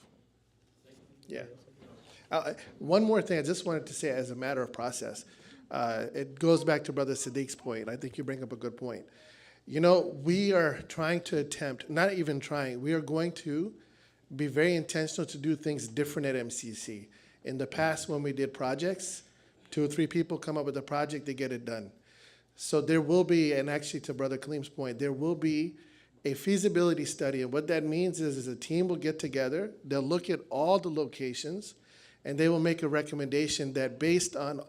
Yeah. One more thing I just wanted to say as a matter of process. It goes back to Brother Sadiq's point. I think you bring up a good point. You know, we are trying to attempt, not even trying, we are going to be very intentional to do things different at MCC. In the past, when we did projects, 2 or 3 people come up with a project, they get it done. So there will be, and actually to Brother Kaleem's point, there will be a feasibility study. And what that means is a team will get together, they'll look at all the locations, and they will make a recommendation that based on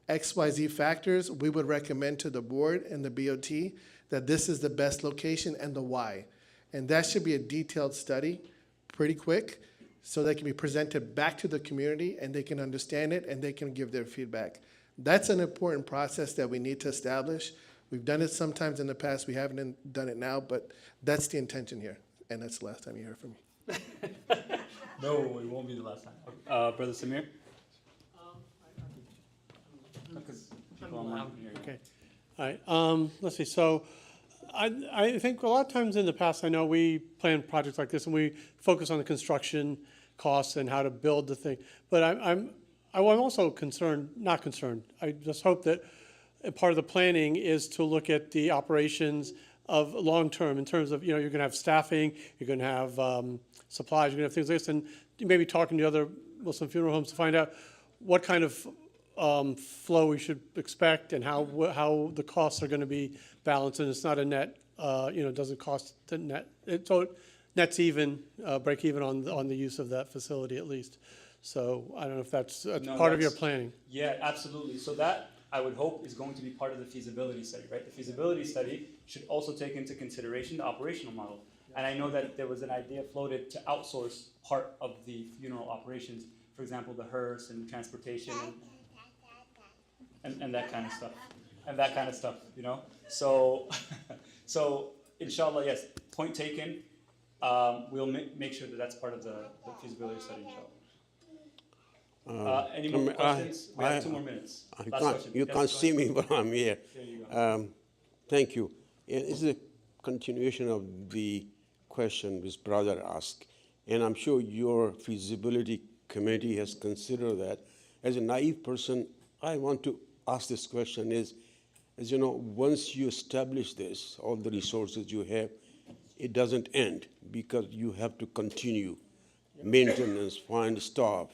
XYZ factors, we would recommend to the board and the BOT that this is the best location and the why. And that should be a detailed study, pretty quick, so that can be presented back to the community and they can understand it and they can give their feedback. That's an important process that we need to establish. We've done it sometimes in the past, we haven't done it now, but that's the intention here. And that's the last time you hear from me. No, it won't be the last time. Brother Samir? Because people online can hear you. Okay. All right. Let's see. So I think a lot of times in the past, I know we plan projects like this and we focus on the construction costs and how to build the thing. But I'm also concerned, not concerned. I just hope that part of the planning is to look at the operations of long term in terms of, you're going to have staffing, you're going to have supplies, you're going to have things like this, and maybe talking to other Muslim funeral homes to find out what kind of flow we should expect and how the costs are going to be balanced, and it's not a net, it doesn't cost the net. So it nets even, break even on the use of that facility at least. So I don't know if that's part of your planning. Yeah, absolutely. So that, I would hope, is going to be part of the feasibility study, right? The feasibility study should also take into consideration the operational model. And I know that there was an idea floated to outsource part of the funeral operations, for example, the hearse and transportation and that kind of stuff. And that kind of stuff, So, so inshallah, yes, point taken. We'll make sure that that's part of the feasibility study, inshallah. Any more questions? We have 2 more minutes. Last question. You Yes, can't go see ahead. me, but I'm here. There you go. Thank you. It's a continuation of the question this brother asked, and I'm sure your feasibility committee has considered that. As a naive person, I want to ask this question is, as you know, once you establish this, all the resources you have, it doesn't end because you have to continue maintenance, find staff,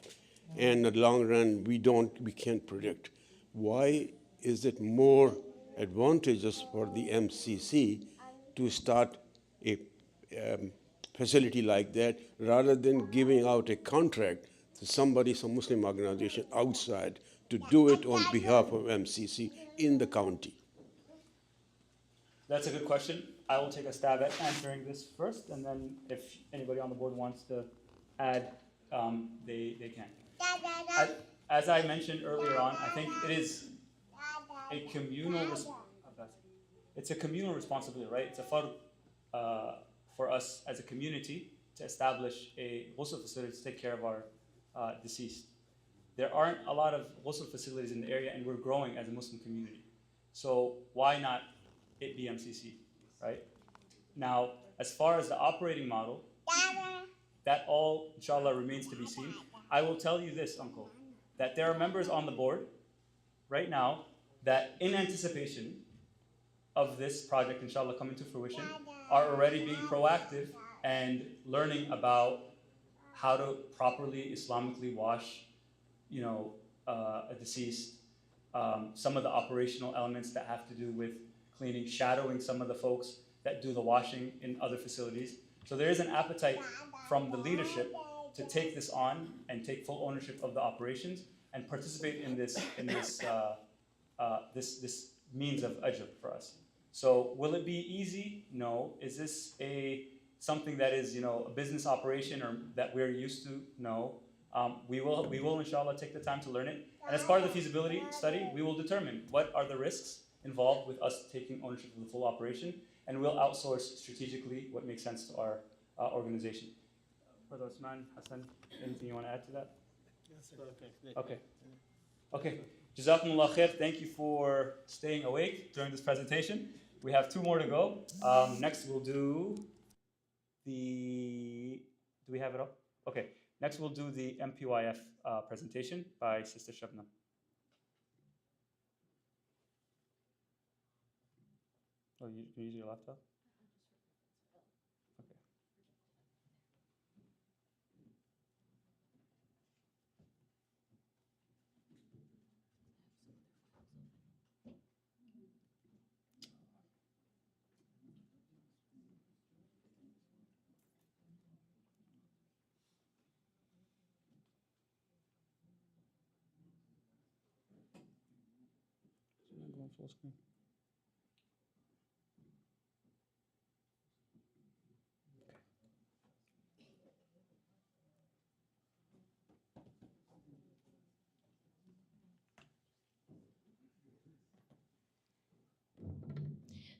and in the long run, we can't predict. Why is it more advantageous for the MCC to start a facility like that rather than giving out a contract to somebody, some Muslim organization outside to do it on behalf of MCC in the county? That's a good question. I will take a stab at answering this first, and then if anybody on the board wants to add, they can. As I mentioned earlier on, I think it is a communal responsibility, right? It's a fard for us as a community to establish a ghusl facility to take care of our deceased. There aren't a lot of ghusl facilities in the area, and we're growing as a Muslim community. So why not it be MCC, right? Now, as far as the operating model, that all, inshallah, remains to be seen. I will tell you this, Uncle, that there are members on the board right now that, in anticipation of this project, inshallah, coming to fruition, are already being proactive and learning about how to properly Islamically wash, a deceased. Some of the operational elements that have to do with cleaning, shadowing some of the folks that do the washing in other facilities. So there is an appetite from the leadership to take this on and take full ownership of the operations and participate in this means of ajr for us. So will it be easy? No. Is this something that is a business operation or that we're used to? No. We will inshallah take the time to learn it. And as part of the feasibility study, we will determine what are the risks involved with us taking ownership of the full operation, and we'll outsource strategically what makes sense to our organization. Brother Osman, Hassan, anything you want to add to that? Okay. Okay. Jazakumullah khair. Thank you for staying awake during this presentation. We have 2 more to go. Next we'll do the... Do we have it up? Okay. Next we'll do the MPYF presentation by Sister Shabnam. Oh, you use your laptop? Okay. full screen.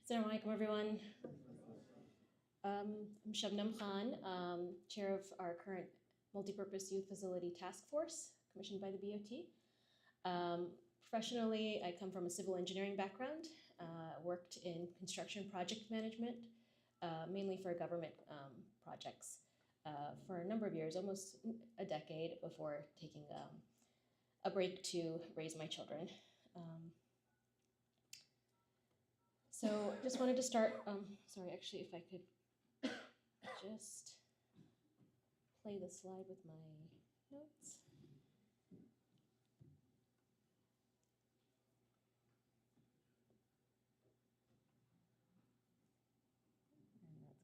Assalamu alaikum, everyone. I'm Shabnam Khan, chair of our current multipurpose youth facility task force commissioned by the BOT. Professionally, I come from a civil engineering background, worked in construction project management, mainly for government projects for a number of years, almost a decade before taking a break to raise my children. So just wanted to start, sorry, actually, if I could just play the slide with my notes.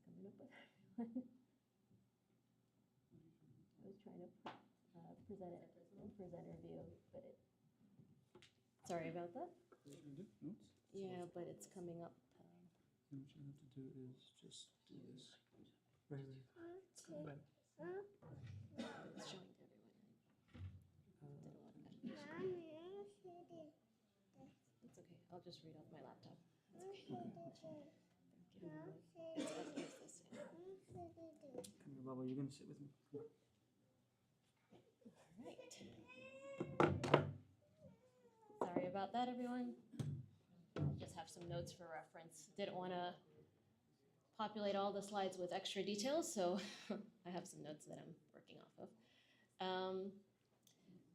And that's coming up with everyone. I was trying to present it in presenter view, but it, sorry about that. Notes? Yeah, but it's coming up. And what you have to do is just do this. Right, right. It's coming back. It's showing to everyone. Did a lot of editing. It's okay. I'll just read off my laptop. It's okay. Thank you. I'll use this. Come here, Baba, you're gonna sit with me. All right. Sorry about that, everyone. Just have some notes for reference. Didn't want to populate all the slides with extra details, so I have some notes that I'm working off of.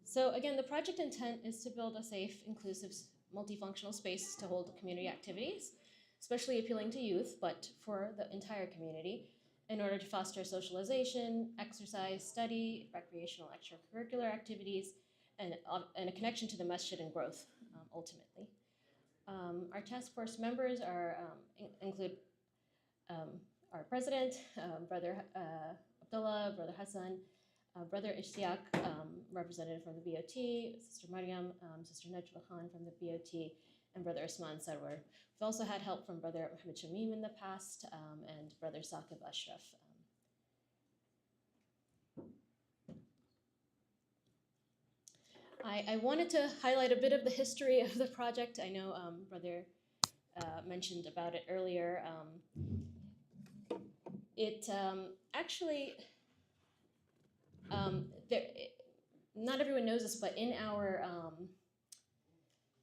So again, the project intent is to build a safe, inclusive, multifunctional space to hold community activities, especially appealing to youth, but for the entire community, in order to foster socialization, exercise, study, recreational extracurricular activities, and a connection to the masjid and growth, ultimately. Our task force members include our president, Brother Abdullah, Brother Hassan, Brother Ishtiaq, representative from the BOT, Sister Mariam, Sister Najwa Khan from the BOT, and Brother Usman Sarwar. We've also had help from Brother Muhammad Shamim in the past, and Brother Saqib Ashraf. I wanted to highlight a bit of the history of the project. I know Brother mentioned about it earlier. It actually, not everyone knows this, but in our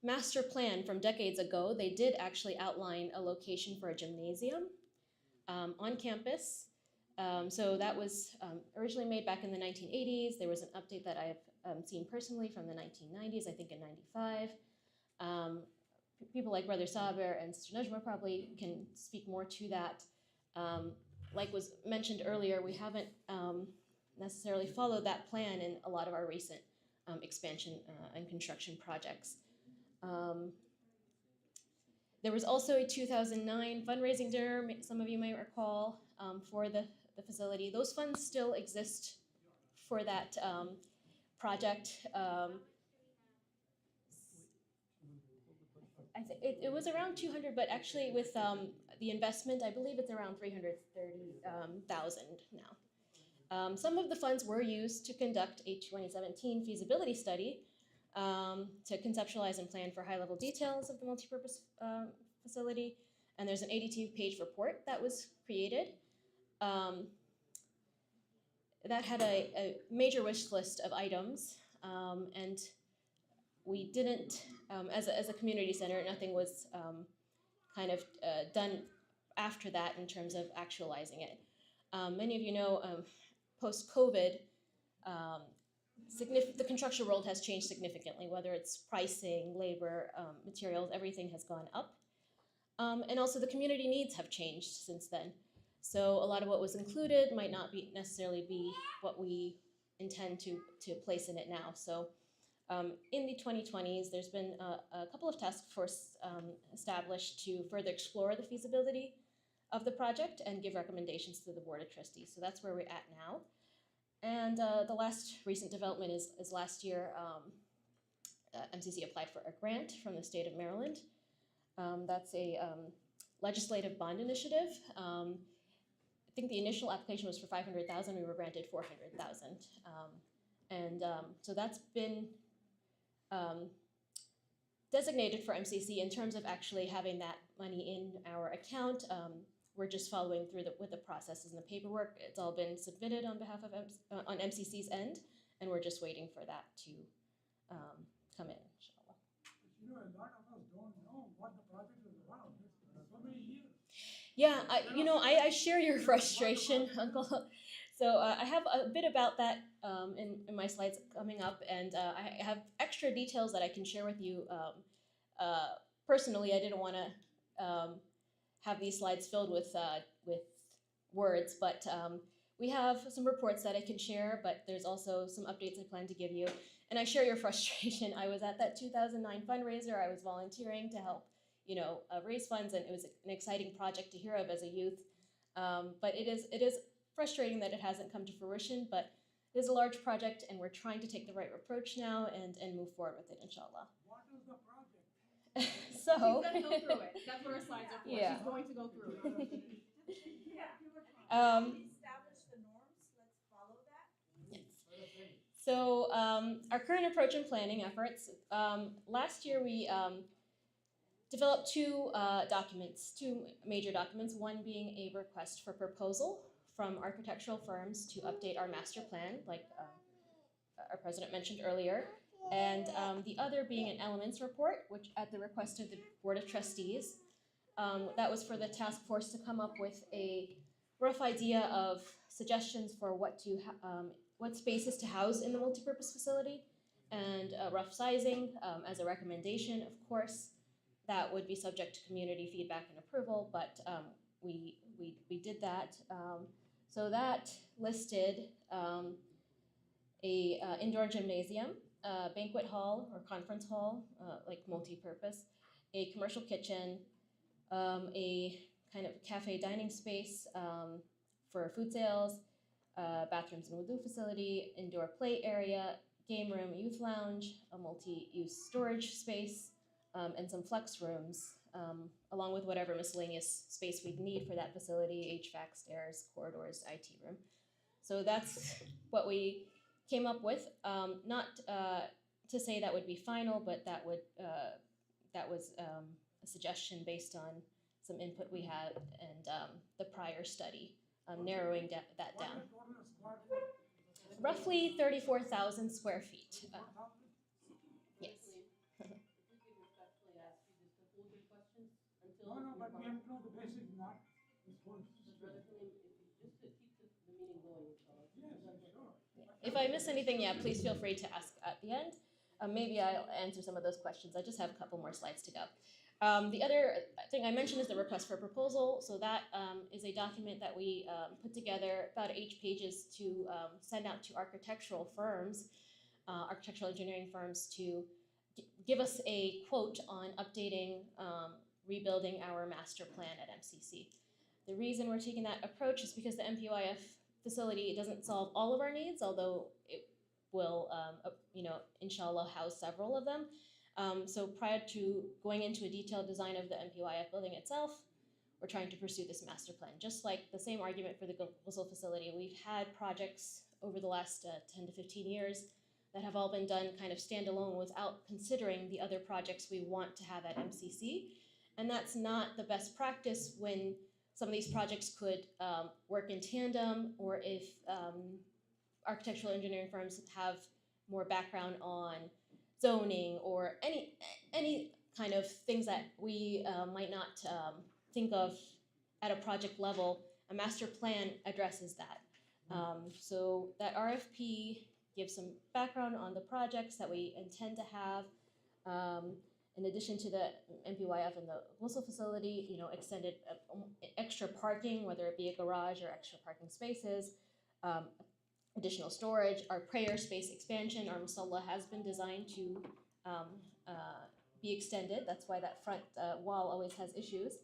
master plan from decades ago, they did actually outline a location for a gymnasium on campus. So that was originally made back in the 1980s. There was an update that I have seen personally from the 1990s, I think in 95. People like Brother Saber and Sister Najma probably can speak more to that. Like was mentioned earlier, we haven't necessarily followed that plan in a lot of our recent expansion and construction projects. There was also a 2009 fundraising dinner, some of you might recall, for the facility. Those funds still exist for that project. I think it was around 200, but actually with the investment, I believe it's around 330,000 now. Some of the funds were used to conduct a 2017 feasibility study to conceptualize and plan for high-level details of the multipurpose facility, and there's an 82-page report that was created. That had a major wish list of items, and we didn't, as a community center, nothing was kind of done after that in terms of actualizing it. Many of you know, post-COVID, the construction world has changed significantly, whether it's pricing, labor, materials, everything has gone up. And also the community needs have changed since then. So a lot of what was included might not necessarily be what we intend to place in it now. So in the 2020s, there's been a couple of task forces established to further explore the feasibility of the project and give recommendations to the Board of Trustees. So that's where we're at now. And the last recent development is last year, MCC applied for a grant from the state of Maryland That's a legislative bond initiative. I think the initial application was for 500,000. We were granted 400,000, so that's been designated for MCC in terms of actually having that money in our account. We're just following through with the processes and the paperwork. It's all been submitted on behalf of on MCC's end, and we're just waiting for that to come in. Inshallah. You know, a lot of us don't know what the project is about. It's so many years. Yeah, I share your frustration, Uncle. So I have a bit about that in my slides coming up, and I have extra details that I can share with you. Personally, I didn't want to have these slides filled with words, but we have some reports that I can share, but there's also some updates I plan to give you. And I share your frustration. I was at that 2009 fundraiser. I was volunteering to help raise funds, and it was an exciting project to hear of as a youth. But it is frustrating that it hasn't come to fruition, but it is a large project, and we're trying to take the right approach now and move forward with it, inshallah. What is the project? So, she's going to go through it. That's what our slides are for. Yeah. She's going to go through it. Establish the norms. Let's follow that. Yes. So our current approach and planning efforts. Last year we developed two major documents, one being a request for proposal from architectural firms to update our master plan, like our president mentioned earlier, and the other being an elements report, which at the request of the Board of Trustees. That was for the task force to come up with a rough idea of suggestions for what spaces to house in the multipurpose facility, and rough sizing as a recommendation, of course. That would be subject to community feedback and approval, but we did that. So that listed a indoor gymnasium, a banquet hall or conference hall, like multi-purpose, a commercial kitchen, a kind of cafe dining space for food sales, bathrooms and wudu facility, indoor play area, game room, youth lounge, a multi-use storage space, and some flex rooms, along with whatever miscellaneous space we'd need for that facility, HVAC, stairs, corridors, IT room. So that's what we came up with. Not to say that would be final, but that was a suggestion based on some input we had and the prior study, narrowing that down. Roughly 34,000 square feet. Yes. No, but we have to know the basic, not this whole. If I miss anything, yeah, please feel free to ask at the end. Maybe I'll answer some of those questions. I just have a couple more slides to go. The other thing I mentioned is the request for proposal. So that is a document that we put together, about 8 pages, to send out to architectural firms, architectural engineering firms, to give us a quote on updating, rebuilding our master plan at MCC. The reason we're taking that approach is because the MPYF facility doesn't solve all of our needs, although it will, inshallah, house several of them. So prior to going into a detailed design of the MPYF building itself, we're trying to pursue this master plan. Just like the same argument for the Ghusl facility, we've had projects over the last 10 to 15 years that have all been done kind of standalone without considering the other projects we want to have at MCC. And that's not the best practice when some of these projects could work in tandem, or if architectural engineering firms have more background on zoning or any kind of things that we might not think of at a project level. A master plan addresses that. So that RFP gives some background on the projects that we intend to have. In addition to the MPYF and the Ghusl facility, extended extra parking, whether it be a garage or extra parking spaces, additional storage, our prayer space expansion. Our musalla has been designed to be extended. That's why that front wall always has issues.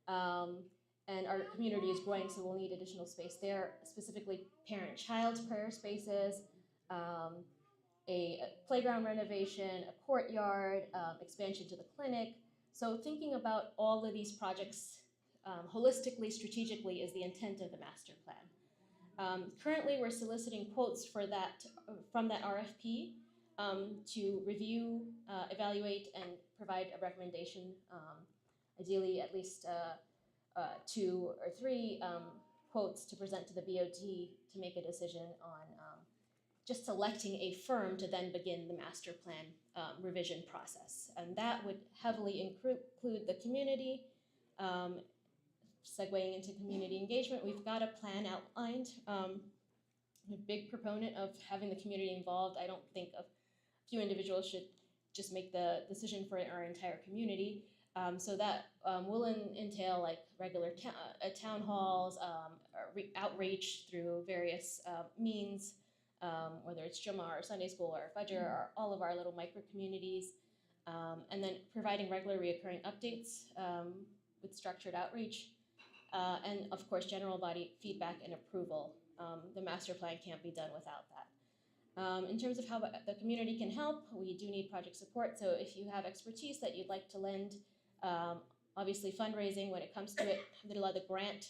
And our community is growing, so we'll need additional space there, specifically parent-child prayer spaces, a playground renovation, a courtyard, expansion to the clinic, So thinking about all of these projects holistically, strategically is the intent of the master plan. Currently, we're soliciting quotes for that from that RFP to review, evaluate, and provide a recommendation, ideally at least 2 or 3 quotes to present to the BOT to make a decision on just selecting a firm to then begin the master plan revision process. And that would heavily include the community. Segueing into community engagement, we've got a plan outlined. I'm a big proponent of having the community involved. I don't think a few individuals should just make the decision for our entire community. So that will entail like regular town halls, outreach through various means, whether it's Jummah or Sunday School or Fajr or all of our little micro communities, and then providing regular reoccurring updates with structured outreach, and of course general body feedback and approval. The master plan can't be done without that. In terms of how the community can help, we do need project support. So if you have expertise that you'd like to lend, obviously fundraising when it comes to it, alhamdulillah, the grant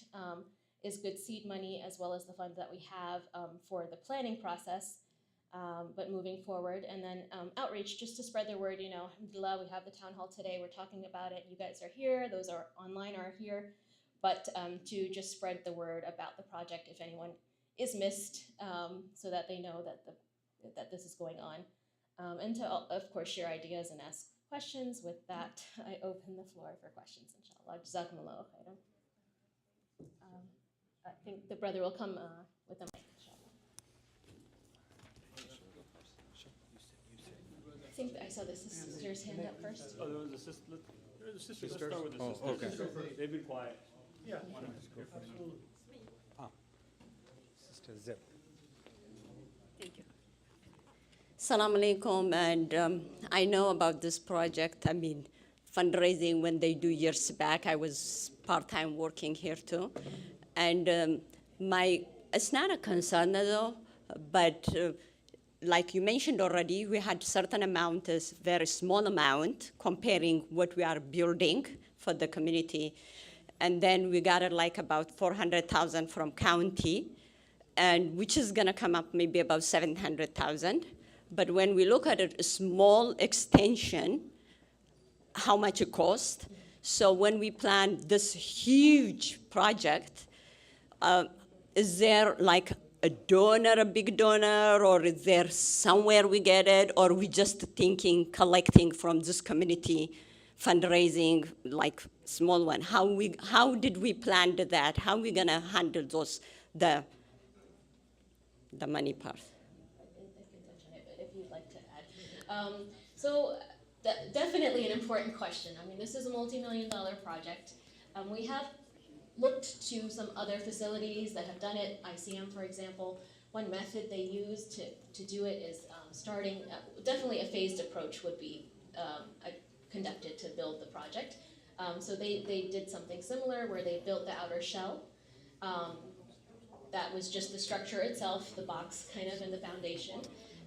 is good seed money as well as the funds that we have for the planning process, but moving forward. And then outreach, just to spread the word, you know, alhamdulillah, we have the town hall today, we're talking about it, you guys are here, those are online are here, but to just spread the word about the project if anyone is missed, so that they know that this is going on. And to, of course, share ideas and ask questions. With that, I open the floor for questions, inshallah. Jazakumullahu khairan. I think the brother will come with the mic, inshallah. I think I saw the sister's hand up first. Oh, there was a sister. There's a sister. Let's start with the sister. Okay. They've been quiet. Yeah. Absolutely. Sister Zip. Thank you. Assalamu alaikum, and I know about this project. I mean, fundraising when they do years back, I was part-time working here too. And it's not a concern though, but like you mentioned already, we had certain amount, a very small amount comparing what we are building for the community. And then we got it like about 400,000 from county, and which is gonna come up maybe about 700,000. But when we look at it, a small extension, how much it cost. So when we plan this huge project, is there like a donor, a big donor, or is there somewhere we get it, or we just thinking, collecting from this community, fundraising, like small one? How did we plan that? How are we gonna handle those, the money part? If you'd like to add. So definitely an important question. I mean, this is a multi-million-dollar project. We have looked to some other facilities that have done it. ICM, for example, one method they use to do it is starting, definitely a phased approach would be conducted to build the project. So they did something similar where they built the outer shell. That was just the structure itself, the box kind of and the foundation,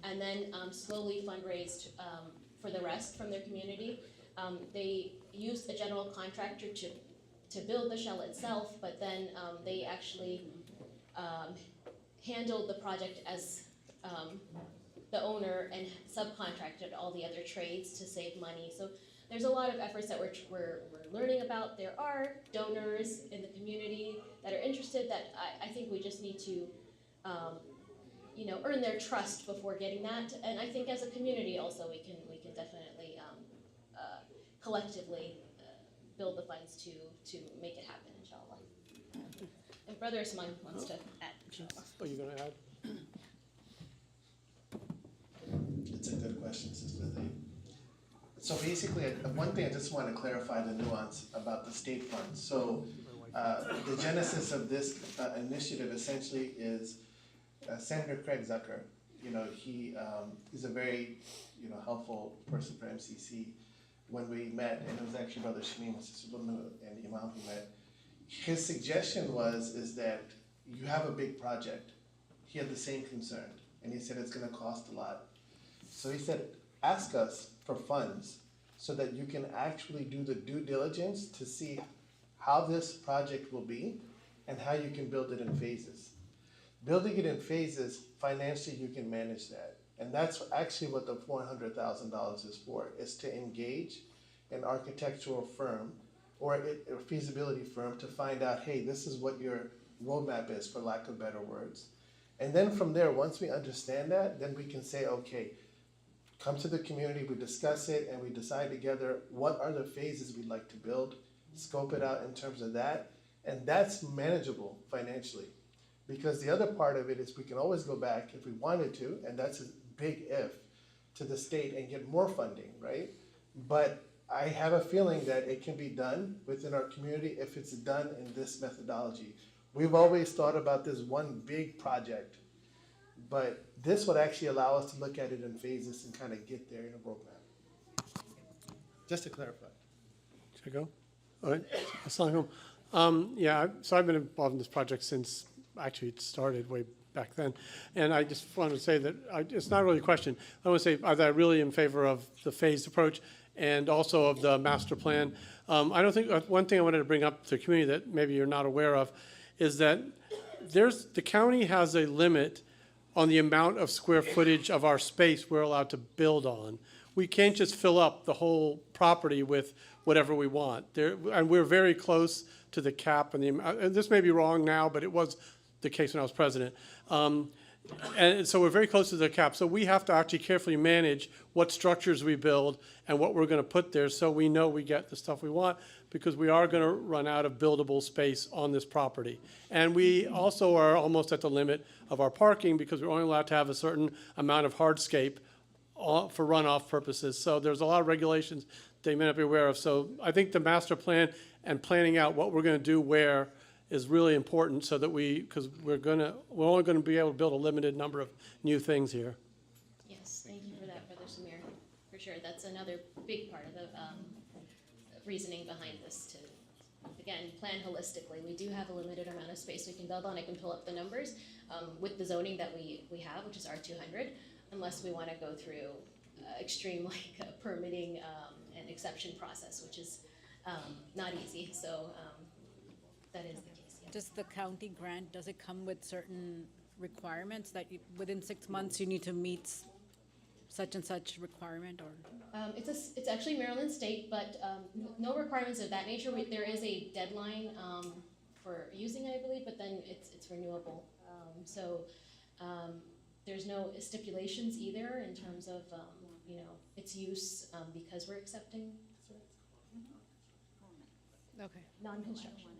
and then slowly fundraised for the rest from their community. They used a general contractor to build the shell itself, but then they actually handled the project as the owner and subcontracted all the other trades to save money. So there's a lot of efforts that we're learning about. There are donors in the community that are interested that I think we just need to earn their trust before getting that. And I think as a community also we can definitely collectively build the funds to make it happen, inshallah. And Brother Usman wants to add, inshallah. Oh, you're gonna add? It's a good question, Sister Thea. So basically, one thing I just want to clarify the nuance about the state funds. So the genesis of this initiative essentially is Senator Craig Zucker. He's a very helpful person for MCC. When we met, and it was actually Brother Shamim and Sister Lunu and Imam who met, his suggestion is that you have a big project. He had the same concern, and he said it's going to cost a lot. So he said, ask us for funds so that you can actually do the due diligence to see how this project will be and how you can build it in phases. Building it in phases, financially you can manage that. And that's actually what the $400,000 is for, is to engage an architectural firm or a feasibility firm to find out, hey, this is what your roadmap is, for lack of better words. And then from there, once we understand that, then we can say, okay, come to the community, we discuss it, and we decide together what are the phases we'd like to build, scope it out in terms of that, and that's manageable financially. Because the other part of it is we can always go back if we wanted to, and that's a big if, to the state and get more funding, right? But I have a feeling that it can be done within our community if it's done in this methodology. We've always thought about this one big project, but this would actually allow us to look at it in phases and kind of get there in a roadmap. Just to clarify. Should I go? All right. Assalamu alaikum. So I've been involved in this project since actually it started way back then. And I just wanted to say that it's not really a question. I want to say that I really am in favor of the phased approach and also of the master plan. I don't think, one thing I wanted to bring up to the community that maybe you're not aware of is that the county has a limit on the amount of square footage of our space we're allowed to build on. We can't just fill up the whole property with whatever we want. And we're very close to the cap, and this may be wrong now, but it was the case when I was president. And so we're very close to the cap. So we have to actually carefully manage what structures we build and what we're going to put there so we know we get the stuff we want, because we are going to run out of buildable space on this property. And we also are almost at the limit of our parking because we're only allowed to have a certain amount of hardscape for runoff purposes. So there's a lot of regulations that you may not be aware of. So I think the master plan and planning out what we're going to do where is really important, so that because we're only going to be able to build a limited number of new things here. Yes, thank you for that, Brother Samir. For sure, that's another big part of the reasoning behind this, to, again, plan holistically. We do have a limited amount of space we can build on. I can pull up the numbers with the zoning that we have, which is R200, unless we want to go through extreme permitting and exception process, which is not easy. So that is the case. Yeah. Does the county grant, does it come with certain requirements that within 6 months you need to meet such and such requirement, or? It's actually Maryland State, but no requirements of that nature. There is a deadline for using it, I believe, but then it's renewable. There's no stipulations either in terms of its use because we're accepting non-construction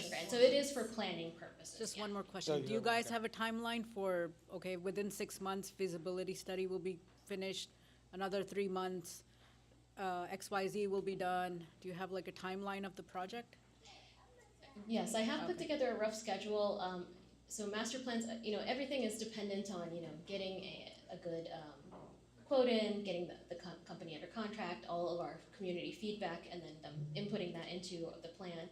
grant. So it is for planning purposes. Just one more question. Do you guys have a timeline for, okay, within 6 months, feasibility study will be finished, another 3 months, XYZ will be done? Do you have like a timeline of the project? Yes, I have put together a rough schedule. So master plans, everything is dependent on, getting a good quote in, getting the company under contract, all of our community feedback, and then them inputting that into the plan.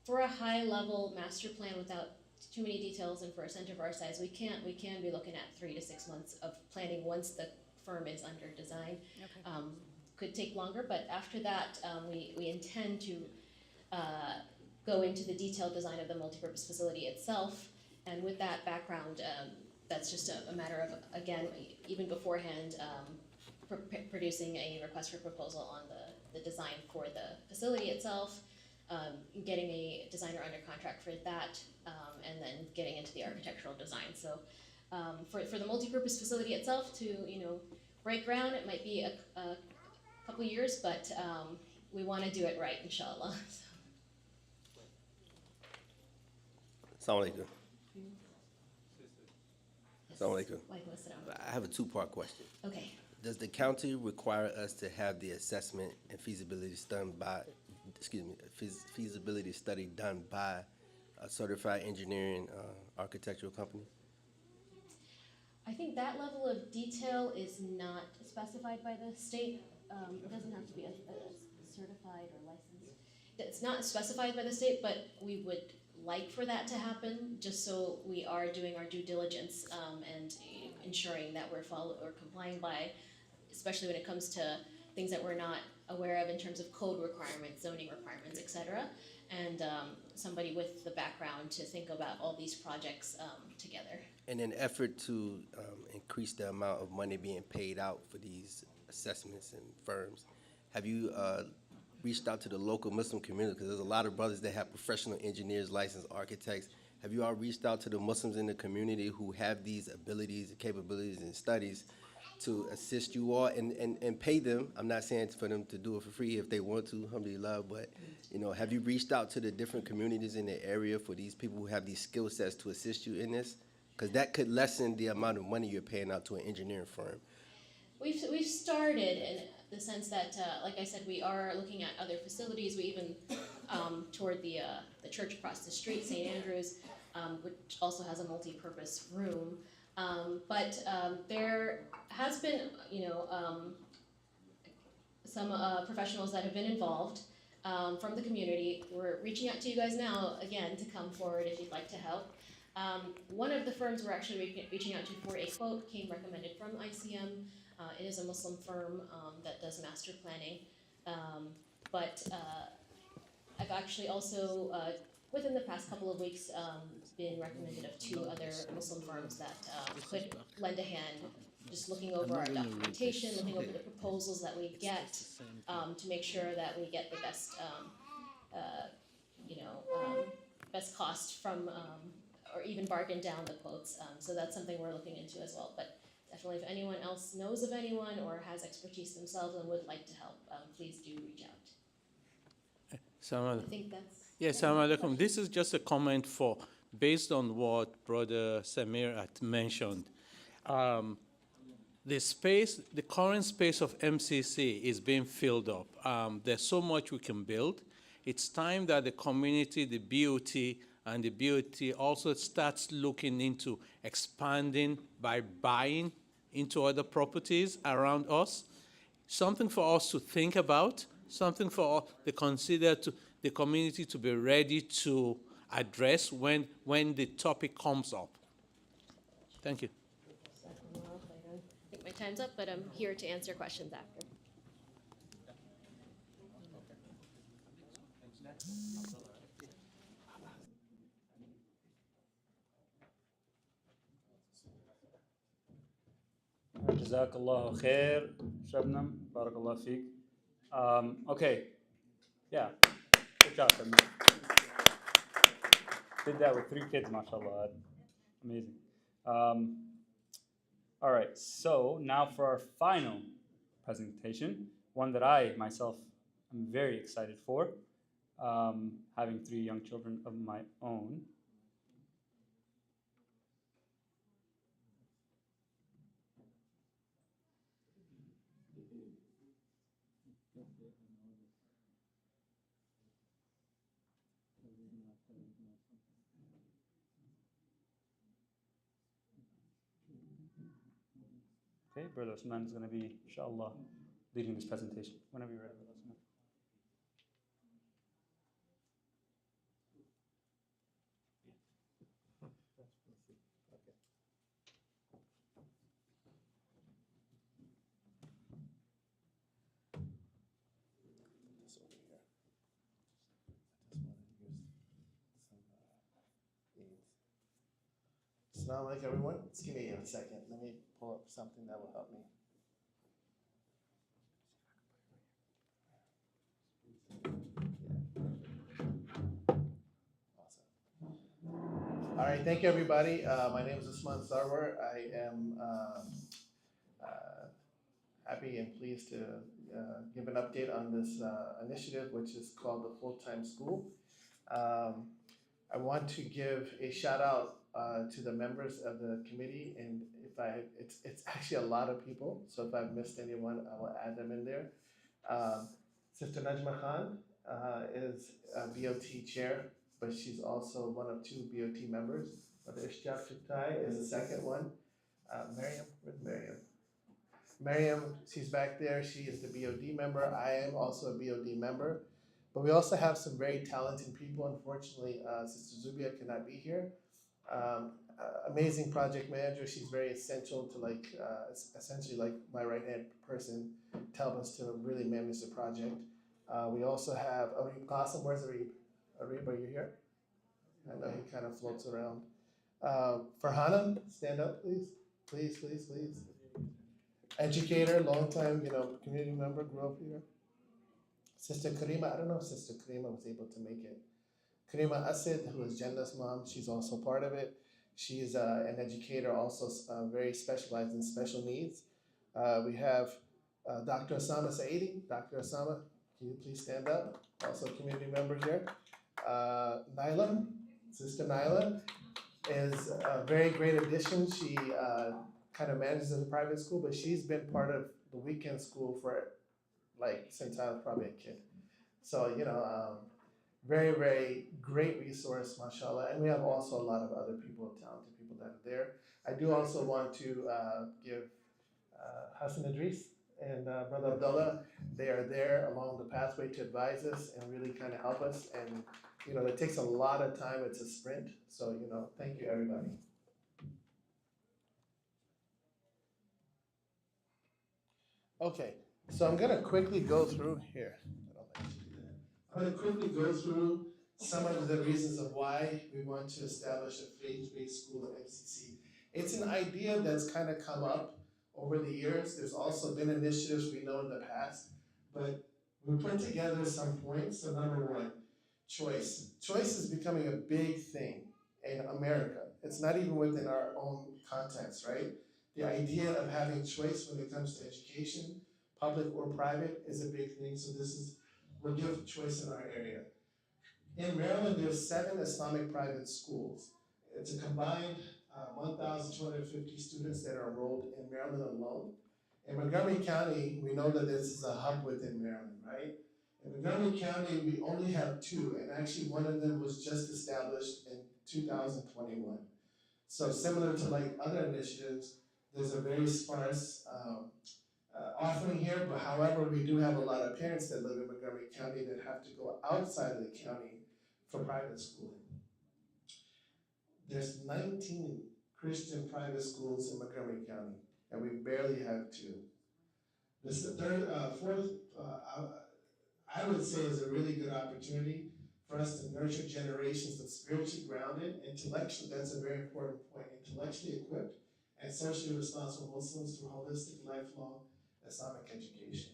For a high-level master plan without too many details, and for a center of our size, we can be looking at 3 to 6 months of planning once the firm is under design. Okay. Could take longer, but after that, we intend to go into the detailed design of the multipurpose facility itself, and with that background, that's just a matter of, again, even beforehand, producing a request for proposal on the design for the facility itself, getting a designer under contract for that, and then getting into the architectural design. So for the multipurpose facility itself to break ground, it might be a couple years, but we want to do it right, inshallah. Assalamu alaikum. Assalamu alaikum. I have a two-part question. Okay. Does the county require us to have the assessment and feasibility study done by a certified engineering architectural company? I think that level of detail is not specified by the state. It doesn't have to be a certified or licensed. It's not specified by the state, but we would like for that to happen, just so we are doing our due diligence and ensuring that we're complying by especially when it comes to things that we're not aware of in terms of code requirements, zoning requirements, etc. And somebody with the background to think about all these projects together. In an effort to increase the amount of money being paid out for these assessments and firms, have you reached out to the local Muslim community? Because there's a lot of brothers that have professional engineers, licensed architects. Have you all reached out to the Muslims in the community who have these abilities and capabilities and studies to assist you all and pay them? I'm not saying for them to do it for free if they want to, alhamdulillah, but have you reached out to the different communities in the area for these people who have these skill sets to assist you in this? Because that could lessen the amount of money you're paying out to an engineering firm. We've started in the sense that, like I said, we are looking at other facilities. We even toured the church across the street, St. Andrew's, which also has a multi-purpose room. But there has been, some professionals that have been involved from the community. We're reaching out to you guys now, again, to come forward if you'd like to help. One of the firms we're actually reaching out to for a quote came recommended from ICM. It is a Muslim firm that does master planning. But I've actually also, within the past couple of weeks, been recommended of 2 other Muslim firms that could lend a hand, just looking over our documentation, looking over the proposals that we get to make sure that we get the best, best cost from, or even bargain down the quotes. So that's something we're looking into as well. But definitely, if anyone else knows of anyone or has expertise themselves and would like to help, please do reach out. I think that's... Yes, Assalamu alaikum. This is just a comment based on what Brother Samir had mentioned. The current space of MCC is being filled up. There's so much we can build. It's time that the community, the BOT, and the BOT also starts looking into expanding by buying into other properties around us. Something for us to think about, something for the the community to be ready to address when the topic comes up. Thank you. I think my time's up, but I'm here to answer questions after. Jazakallah khair, Shabnam. Barakallah feek. Okay. Yeah. Good job, Shabnam. Did that with 3 kids, mashallah. Amazing. All right. So now for our final presentation, one that I myself am very excited for, having 3 young children of my own. Okay, Brother Usman is going to be, inshallah, leading this presentation. Whenever you're ready, Brother Usman. Assalamu alaikum, everyone. Just give me a second. Let me pull up something that will help me. Awesome. All right, thank you, everybody. My name is Usman Sarwar. I am happy and pleased to give an update on this initiative, which is called the Full-Time School. I want to give a shout out to the members of the committee, and it's actually a lot of people, so if I've missed anyone, I will add them in there. Sister Najma Khan is a BOT chair, but she's also one of 2 BOT members. Brother Ishtiyaq Shutai is the second one. Miriam, where's Miriam? Miriam, she's back there. She is the BOD member. I am also a BOD member. But we also have some very talented people. Unfortunately, Sister Zubia cannot be here. amazing project manager. She's very essential to essentially like my right hand person to help us to really manage the project. We also have Arib Qasim. Where's Arib? Arib, are you here? I know he kind of floats around. Farhana, stand up, please. Please, please, please. Educator, long time, community member, grew up here. Sister Karima, I don't know if Sister Karima was able to make it. Karima Asid, who is Jenda's mom, she's also part of it. She's an educator, also very specialized in special needs. We have Dr. Osama Saidi. Dr. Osama, can you please stand up? Also a community member here. Nyla, Sister Nyla, is a very great addition. She kind of manages a private school, but she's been part of the weekend school for since I was probably a kid. So, very, very great resource, mashallah. And we have also a lot of other people, talented people that are there. I do also want to give Hassan Idris and Brother Abdullah, they are there along the pathway to advise us and really kind of help us. And, it takes a lot of time. It's a sprint. So, thank you, everybody. Okay, so I'm going to quickly go through here. I'm going to quickly go through some of the reasons of why we want to establish a faith-based school at MCC. It's an idea that's kind of come up over the years. There's also been initiatives we know in the past, but we put together some points. So number one, choice. Choice is becoming a big thing in America. It's not even within our own context, right? The idea of having choice when it comes to education, public or private, is a big thing. So we'll give choice in our area. In Maryland, there's 7 Islamic private schools. It's a combined 1,250 students that are enrolled in Maryland alone. In Montgomery County, we know that this is a hub within Maryland, right? In Montgomery County, we only have 2, and actually one of them was just established in 2021. So similar to other initiatives, there's a very sparse offering here, but however, we do have a lot of parents that live in Montgomery County that have to go outside of the county for private schooling. There's 19 Christian private schools in Montgomery County, and we barely have 2. This fourth, I would say is a really good opportunity for us to nurture generations of spiritually grounded, intellectually, that's a very important point, intellectually equipped, and socially responsible Muslims through holistic, lifelong Islamic education.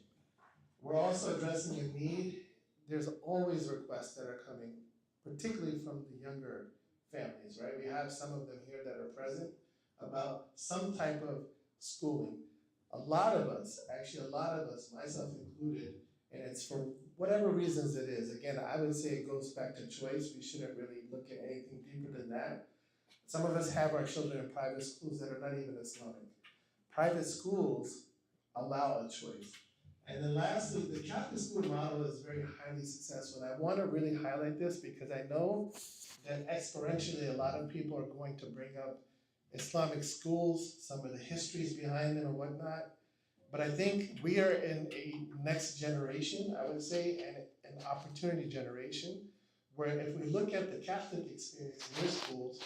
We're also addressing a need. There's always requests that are coming, particularly from the younger families, right? We have some of them here that are present about some type of schooling. A lot of us, myself included, and it's for whatever reasons it is. Again, I would say it goes back to choice. We shouldn't really look at anything deeper than that. Some of us have our children in private schools that are not even Islamic. Private schools allow a choice. And then lastly, the Catholic school model is very highly successful. And I want to really highlight this because I know that exponentially a lot of people are going to bring up Islamic schools, some of the histories behind them and whatnot. But I think we are in a next generation, I would say, and an opportunity generation, where if we look at the Catholic experience in their schools,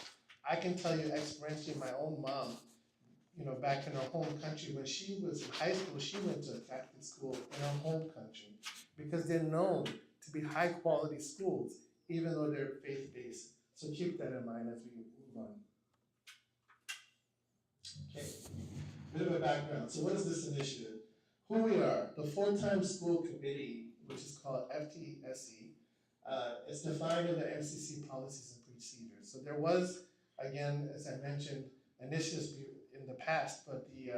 I can tell you experientially, my own mom, back in her home country, when she was in high school, she went to a Catholic school in her home country because they're known to be high quality schools, even though they're faith-based. So keep that in mind as we move on. Okay, bit of a background. So what is this initiative? Who we are, the Full-Time School Committee, which is called FTSE, is defined in the MCC policies and procedures. So there was, again, as I mentioned, initiatives in the past, but the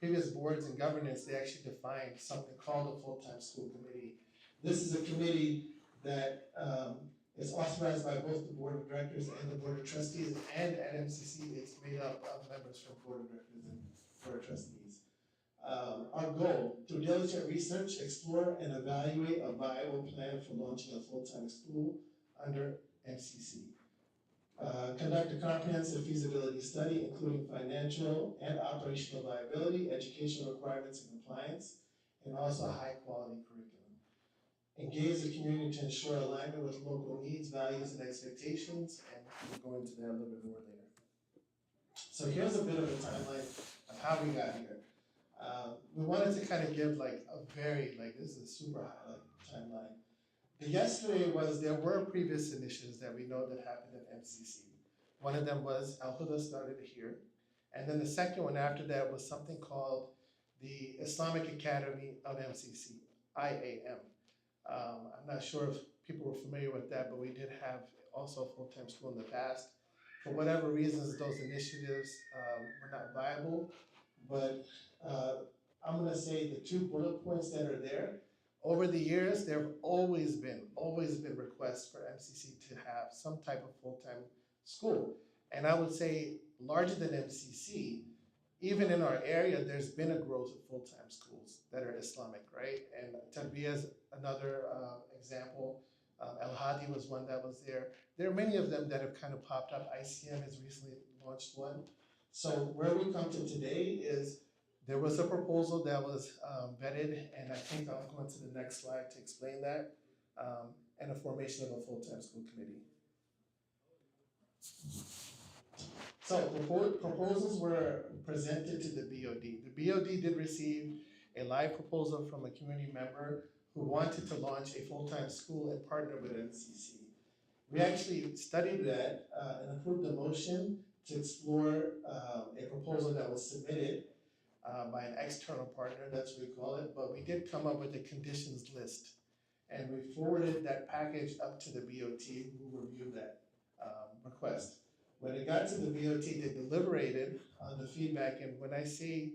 previous boards and governance, they actually defined something called the Full-Time School Committee. This is a committee that is authorized by both the Board of Directors and the Board of Trustees, and at MCC, it's made up of members from Board of Directors and Board of Trustees. Our goal, through diligent research, explore and evaluate a viable plan for launching a full-time school under MCC. Conduct a comprehensive feasibility study, including financial and operational viability, educational requirements and compliance, and also high-quality curriculum. Engage the community to ensure alignment with local needs, values, and expectations, and we'll go into that a little bit more later. So here's a bit of a timeline of how we got here. We wanted to kind of give like a very, like this is a super high timeline. The yesterday was there were previous initiatives that we know that happened at MCC. One of them was Al Huda started here. And then the second one after that was something called the Islamic Academy of MCC, IAM. I'm not sure if people were familiar with that, but we did have also a full-time school in the past. For whatever reasons, those initiatives were not viable. But I'm gonna say the 2 bullet points that are there, over the years, there have always been requests for MCC to have some type of full-time school. And I would say larger than MCC, even in our area, there's been a growth of full-time schools that are Islamic, right? And Tarbiyah is another example. Al Hadi was one that was there. There are many of them that have kind of popped up. ICM has recently launched one. So where we come to today is there was a proposal that was vetted, and I think I'll go into the next slide to explain that, and a formation of a full-time school committee. So proposals were presented to the BOD. The BOD did receive a live proposal from a community member who wanted to launch a full-time school and partner with MCC. We actually studied that and approved a motion to explore a proposal that was submitted by an external partner, that's what we call it, but we did come up with a conditions list. And we forwarded that package up to the BOT who reviewed that request. When it got to the BOT, they deliberated on the feedback, and when I say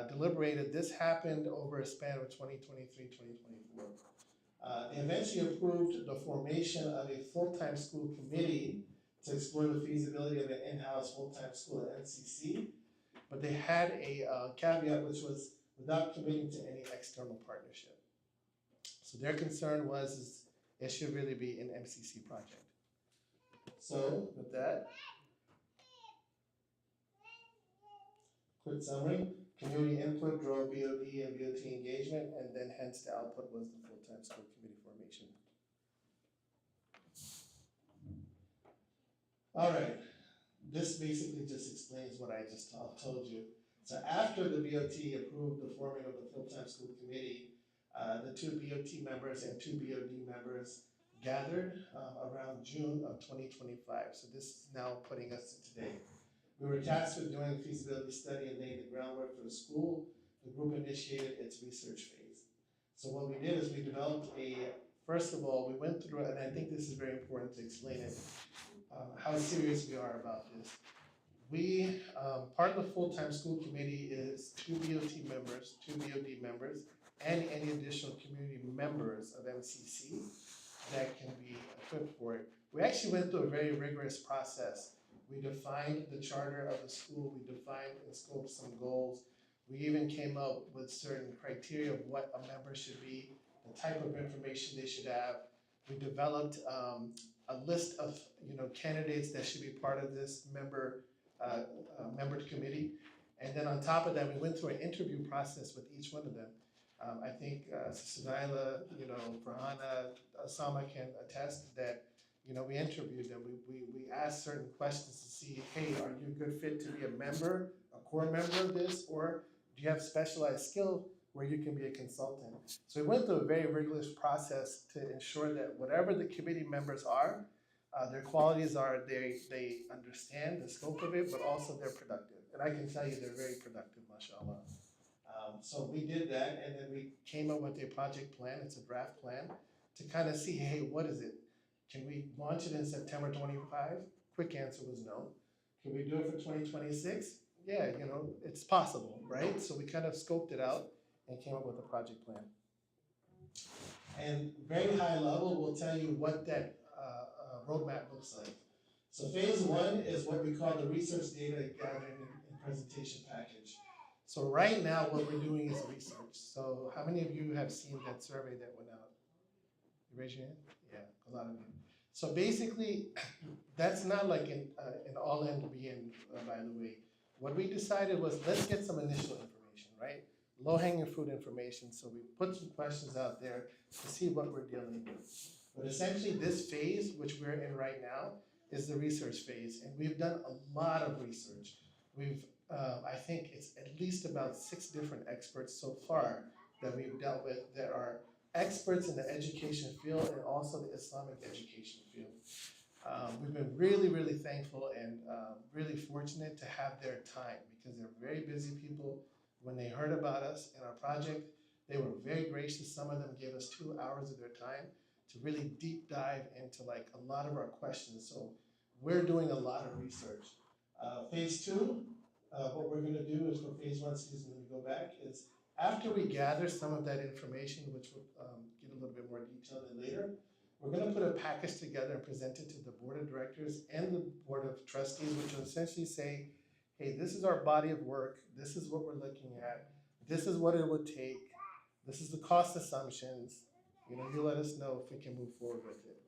deliberated, this happened over a span of 2023, 2024. They eventually approved the formation of a full-time school committee to explore the feasibility of an in-house full-time school at MCC, but they had a caveat which was without committing to any external partnership. So their concern was it should really be an MCC project. So with that, quick summary, community input drove BOD and BOT engagement, and then hence the output was the full-time school committee formation. All right, this basically just explains what I just told you. So after the BOT approved the forming of the full-time school committee, the 2 BOT members and 2 BOD members gathered around June of 2025. So this is now putting us to today. We were tasked with doing a feasibility study and laying the groundwork for the school. The group initiated its research phase. So what we did is we developed first of all, we went through, and I think this is very important to explain it, how serious we are about this. We, part of the full-time school committee is 2 BOT members, 2 BOD members, and any additional community members of MCC that can be equipped for it. We actually went through a very rigorous process. We defined the charter of the school, we defined and scoped some goals. We even came up with certain criteria of what a member should be, the type of information they should have. We developed a list of candidates that should be part of this member committee. And then on top of that, we went through an interview process with each one of them. I think Sudaila, Farhana, Osama can attest that we interviewed them. We asked certain questions to see, hey, are you a good fit to be a member, a core member of this, or do you have specialized skill where you can be a consultant? So we went through a very rigorous process to ensure that whatever the committee members are, their qualities are they understand the scope of it, but also they're productive. And I can tell you they're very productive, mashallah. So we did that, and then we came up with a project plan. It's a draft plan to kind of see, hey, what is it? Can we launch it in September 25? Quick answer was no. Can we do it for 2026? Yeah, it's possible, right? So we kind of scoped it out and came up with a project plan. And very high level, we'll tell you what that roadmap looks like. So phase 1 is what we call the research data gathering and presentation package. So right now, what we're doing is research. So how many of you have seen that survey that went out? You raise your hand? Yeah, a lot of you. So basically, that's not like an all-in be-in, by the way. What we decided was, let's get some initial information, right? Low-hanging fruit information. So we put some questions out there to see what we're dealing with. But essentially, this phase, which we're in right now, is the research phase. And we've done a lot of research. We've, I think it's at least about 6 different experts so far that we've dealt with that are experts in the education field and also the Islamic education field. We've been really, really thankful and really fortunate to have their time because they're very busy people. When they heard about us and our project, they were very gracious. Some of them gave us 2 hours of their time to really deep dive into like a lot of our questions. So we're doing a lot of research. Phase 2, what we're gonna do is for phase 1, excuse me, let me go back, is after we gather some of that information, which we'll get a little bit more detail in later, we're gonna put a package together and present it to the board of directors and the board of trustees, which will essentially say, hey, this is our body of work, this is what we're looking at, this is what it would take, this is the cost assumptions, you let us know if we can move forward with it.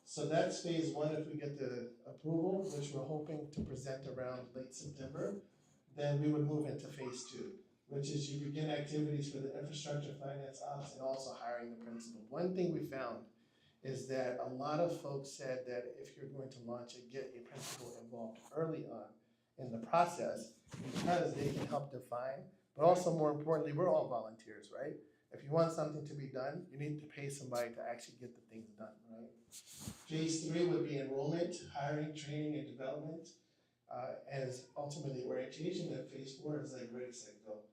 So that's phase 1 if we get the approval, which we're hoping to present around late September. Then we would move into phase 2, which is you begin activities for the infrastructure, finance, ops, and also hiring the principal. One thing we found is that a lot of folks said that if you're going to launch it, get a principal involved early on in the process because they can help define, but also more importantly, we're all volunteers, right? If you want something to be done, you need to pay somebody to actually get the things done, right? Phase 3 would be enrollment, hiring, training, and development, as ultimately orientation. And phase 4 is like ready, set, go.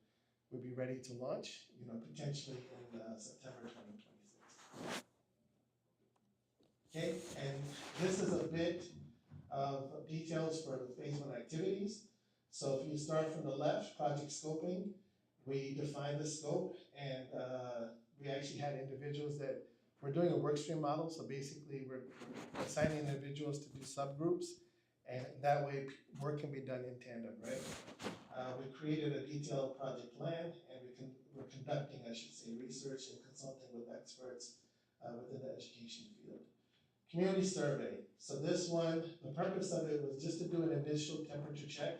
We'll be ready to launch, potentially in September 2026. Okay, and this is a bit of details for the phase 1 activities. So if you start from the left, project scoping, we define the scope, and we actually had individuals that we're doing a workstream model. So basically, we're assigning individuals to do subgroups, and that way work can be done in tandem, right? We created a detailed project plan, and we're conducting, I should say, research and consulting with experts within the education field. Community survey. So this one, the purpose of it was just to do an initial temperature check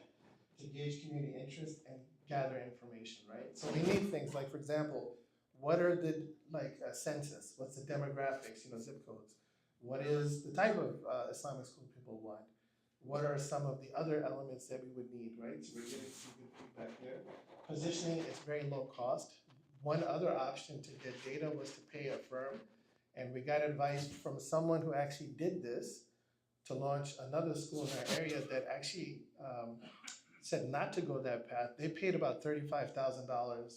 to gauge community interest and gather information, right? So we need things like, for example, what are the, census? What's the demographics, zip codes? What is the type of Islamic school people want? What are some of the other elements that we would need, right? So we're getting some good feedback there. Positioning is very low cost. One other option to get data was to pay a firm, and we got advice from someone who actually did this to launch another school in our area that actually said not to go that path. They paid about $35,000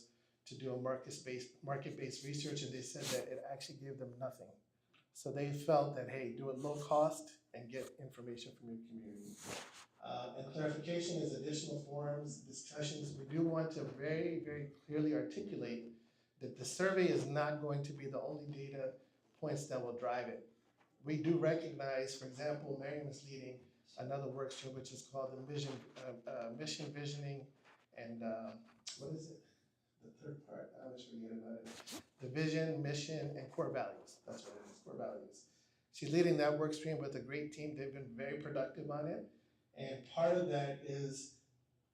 to do a market-based research, and they said that it actually gave them nothing. So they felt that, hey, do it low cost and get information from your community. And clarification is additional forums, discussions. We do want to very, very clearly articulate that the survey is not going to be the only data points that will drive it. We do recognize, for example, Miriam is leading another work stream which is called the mission visioning, and what is it? The third part, I always forget about it. The vision, mission, and core values. That's what it is, core values. She's leading that work stream with a great team. They've been very productive on it. And part of that is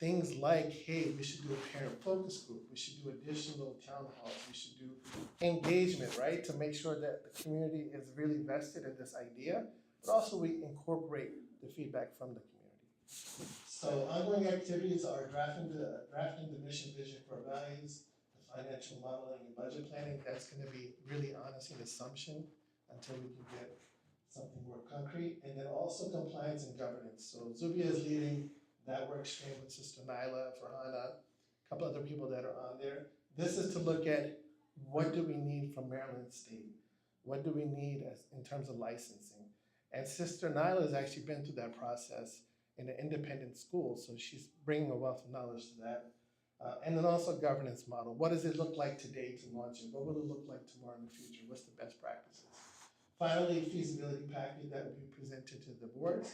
things like, hey, we should do a parent focus group. We should do additional town halls. We should do engagement, right? To make sure that the community is really vested in this idea, but also we incorporate the feedback from the community. So ongoing activities are drafting the mission, vision, core values, the financial modeling and budget planning. That's going to be really honestly an assumption until we can get something more concrete. And then also compliance and governance. So Zubia is leading that work stream with Sister Nyla, Farhana, a couple other people that are on there. This is to look at what do we need from Maryland State? What do we need in terms of licensing? And Sister Nyla has actually been through that process in an independent school, so she's bringing a wealth of knowledge to that. And then also governance model. What does it look like today to launch it? What will it look like tomorrow in the future? What's the best practices? Finally, feasibility package that will be presented to the boards,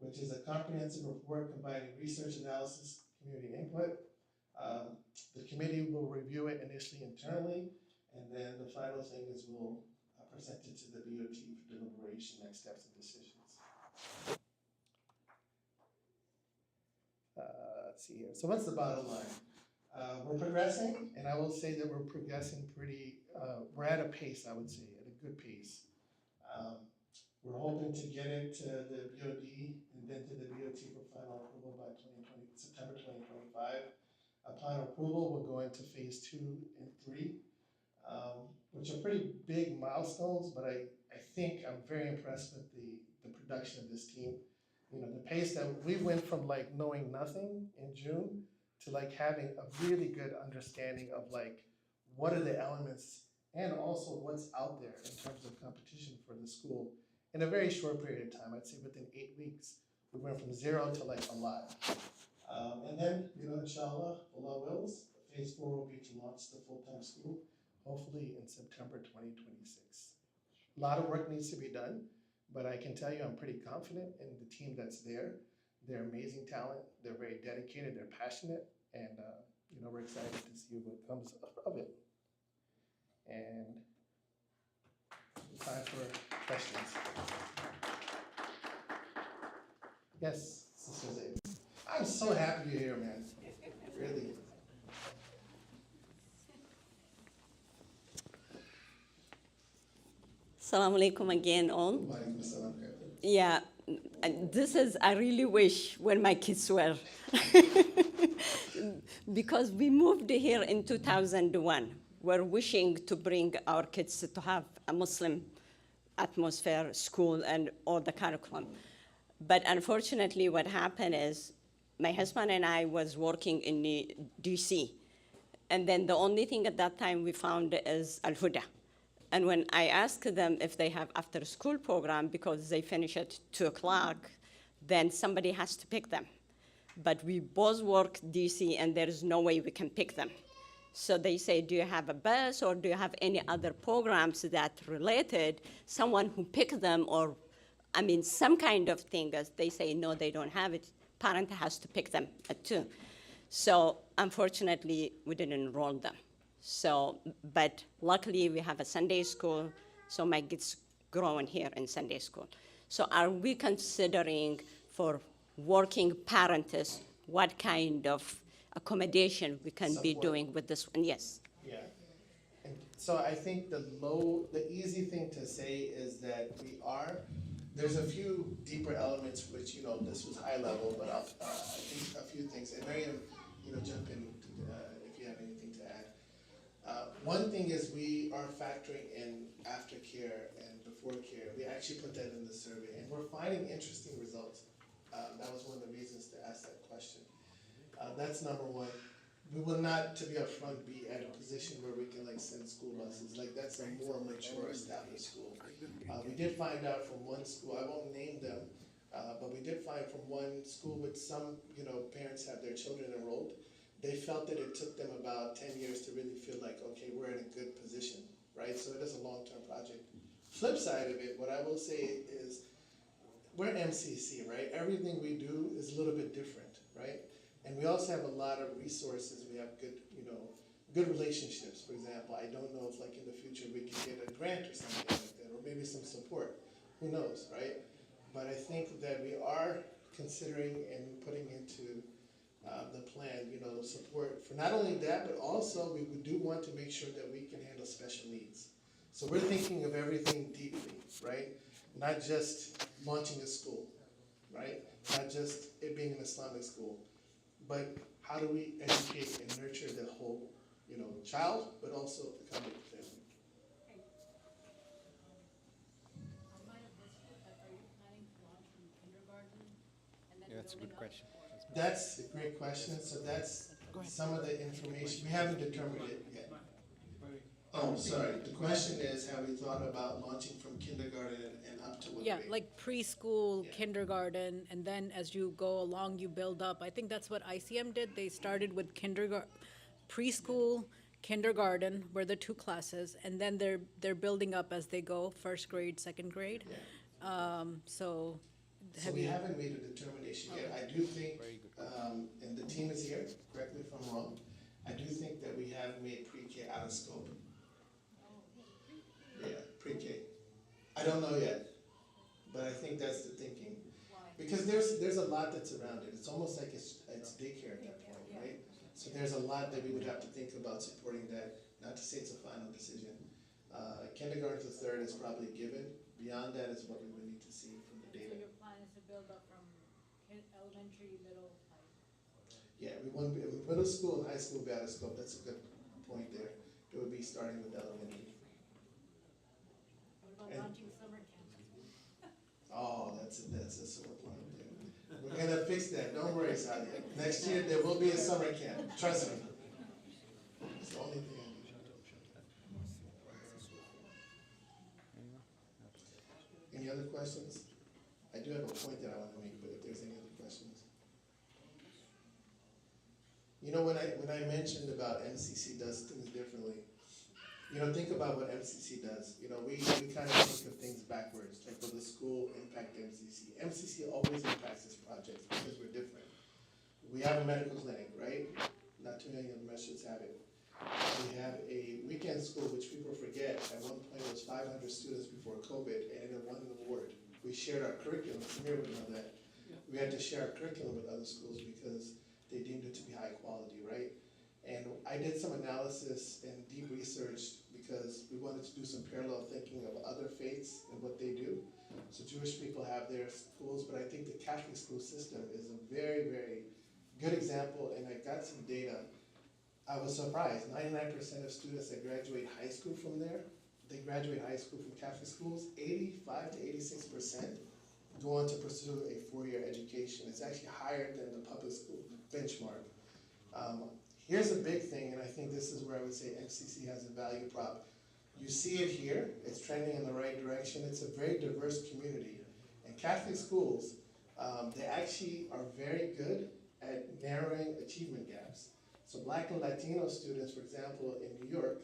which is a comprehensive report combining research analysis, community input. The committee will review it initially internally, and then the final thing is we'll present it to the BOT for deliberation, next steps, and decisions. Let's see here. So what's the bottom line? We're progressing, and I will say that we're progressing pretty, we're at a pace, I would say, at a good pace. We're We're hoping to get it to the BOD and then to the BOT for final approval by September 2025. Upon approval, we'll go into phase 2 and 3, which are pretty big milestones, but I think I'm very impressed with the production of this team. You know, the pace that we went from like knowing nothing in June to like having a really good understanding of like what are the elements and also what's out there in terms of competition for the school in a very short period of time. I'd say within 8 weeks, we went from 0 to like a lot. And then, you know, inshallah, Allah wills, phase 4 will be to launch the full-time school, hopefully in September 2026. A lot of work needs to be done, but I can tell you I'm pretty confident in the team that's there. They're amazing talent, they're very dedicated, they're passionate, and you know, we're excited to see what comes of it. And time for questions. Yes, Sister Zayd. I'm so happy you're here, man. Really. Assalamu alaikum again, all. Yeah, and this is, I really wish when my kids were, because we moved here in 2001. We're wishing to bring our kids to have a Muslim atmosphere, school, and all the curriculum. But unfortunately, what happened is my husband and I was working in DC. And then the only thing at that time we found is Al-Huda. And when I asked them if they have after-school program, because they finish at 2 o'clock, then somebody has to pick them. But we both work DC, and there is no way we can pick them. So they say, do you have a bus, or do you have any other programs that related, someone who pick them, or, I mean, some kind of thing. As they say, no, they don't have it. Parent has to pick them at 2. So unfortunately, we didn't enroll them. So, but luckily we have a Sunday school, so my kids growing here in Sunday school. So are we considering for working parents, what kind of accommodation we can be doing with this one? Yes. Yeah. And so I think the easy thing to say is that there's a few deeper elements which, you know, this was high level, but I think a few things. And Miriam, you know, jump in if you have anything to add. One thing is we are factoring in aftercare and before care. We actually put that in the survey, and we're finding interesting results. That was one of the reasons to ask that question. That's number one. We will not, to be upfront, be at a position where we can like send school buses. Like that's a more mature established school. We did find out from one school, I won't name them, but we did find from one school with some, you know, parents have their children enrolled. They felt that it took them about 10 years to really feel like, okay, we're in a good position, right? So it is a long-term project. Flip side of it, what I will say is, we're MCC, right? Everything we do is a little bit different, right? And we also have a lot of resources. We have good, you know, good relationships. For example, I don't know if like in the future we can get a grant or something like that, or maybe some support. Who knows, right? But I think that we are considering and putting into the plan, you know, support for not only that, but also we do want to make sure that we can handle special needs. So we're thinking of everything deeply, right? Not just launching a school, right? Not just it being an Islamic school, but how do we educate and nurture the whole, you know, child, but also the coming family. Yeah, that's a good question. That's a great question. So that's some of the information. We haven't determined it yet. Oh, sorry. The question is, have we thought about launching from kindergarten and up to what Yeah, grade? like preschool, kindergarten, and then as you go along, you build up. I think that's what ICM did. They started with preschool, kindergarten were the 2 classes, and then they're building up as they go, 1st grade, 2nd grade. So So we haven't made a determination yet. I do think, and the team is here, correct me if I'm wrong, I do think that we have made pre-K out of scope. Yeah, pre-K. I don't know yet, but I think that's the thinking. Because there's a lot that's around it. It's almost like it's daycare at that point, right? So there's a lot that we would have to think about supporting that, not to say it's a final decision. Kindergarten to 3rd is probably given. Beyond that is what we would need to see from the So data. your plan is to build up from elementary, middle, high? Yeah, we want, middle school and high school will be out of scope. That's a good point there. It would be starting with elementary. What about And- launching summer camp? Oh, that's a sore point there. We're gonna fix that. Don't worry, Sadia. Next year there will be a summer camp. Trust me. It's the only thing I do. Any other questions? I do have a point that I want to make, but if there's any other questions. You know, when I mentioned about MCC does things differently, you know, think about what MCC does. You know, we kind of think of things backwards, like will the school impact MCC? MCC always impacts its projects because we're different. We have a medical clinic, right? Not too many other messages have it. We have a weekend school, which people forget, at one point it was 500 students before COVID, and it won an award. We shared our curriculum, Samir would know that. We had to share our curriculum with other schools because they deemed it to be high quality, right? And I did some analysis and deep research because we wanted to do some parallel thinking of other faiths and what they do. So Jewish people have their schools, but I think the Catholic school system is a very, very good example, and I got some data. I was surprised, 99% of students that graduate high school from there, they graduate high school from Catholic schools, 85 to 86% go on to pursue a four-year education. It's actually higher than the public school benchmark. Here's a big thing, and I think this is where I would say MCC has a value prop. You see it here, it's trending in the right direction. It's a very diverse community. And Catholic schools, they actually are very good at narrowing achievement gaps. So Black and Latino students, for example, in New York,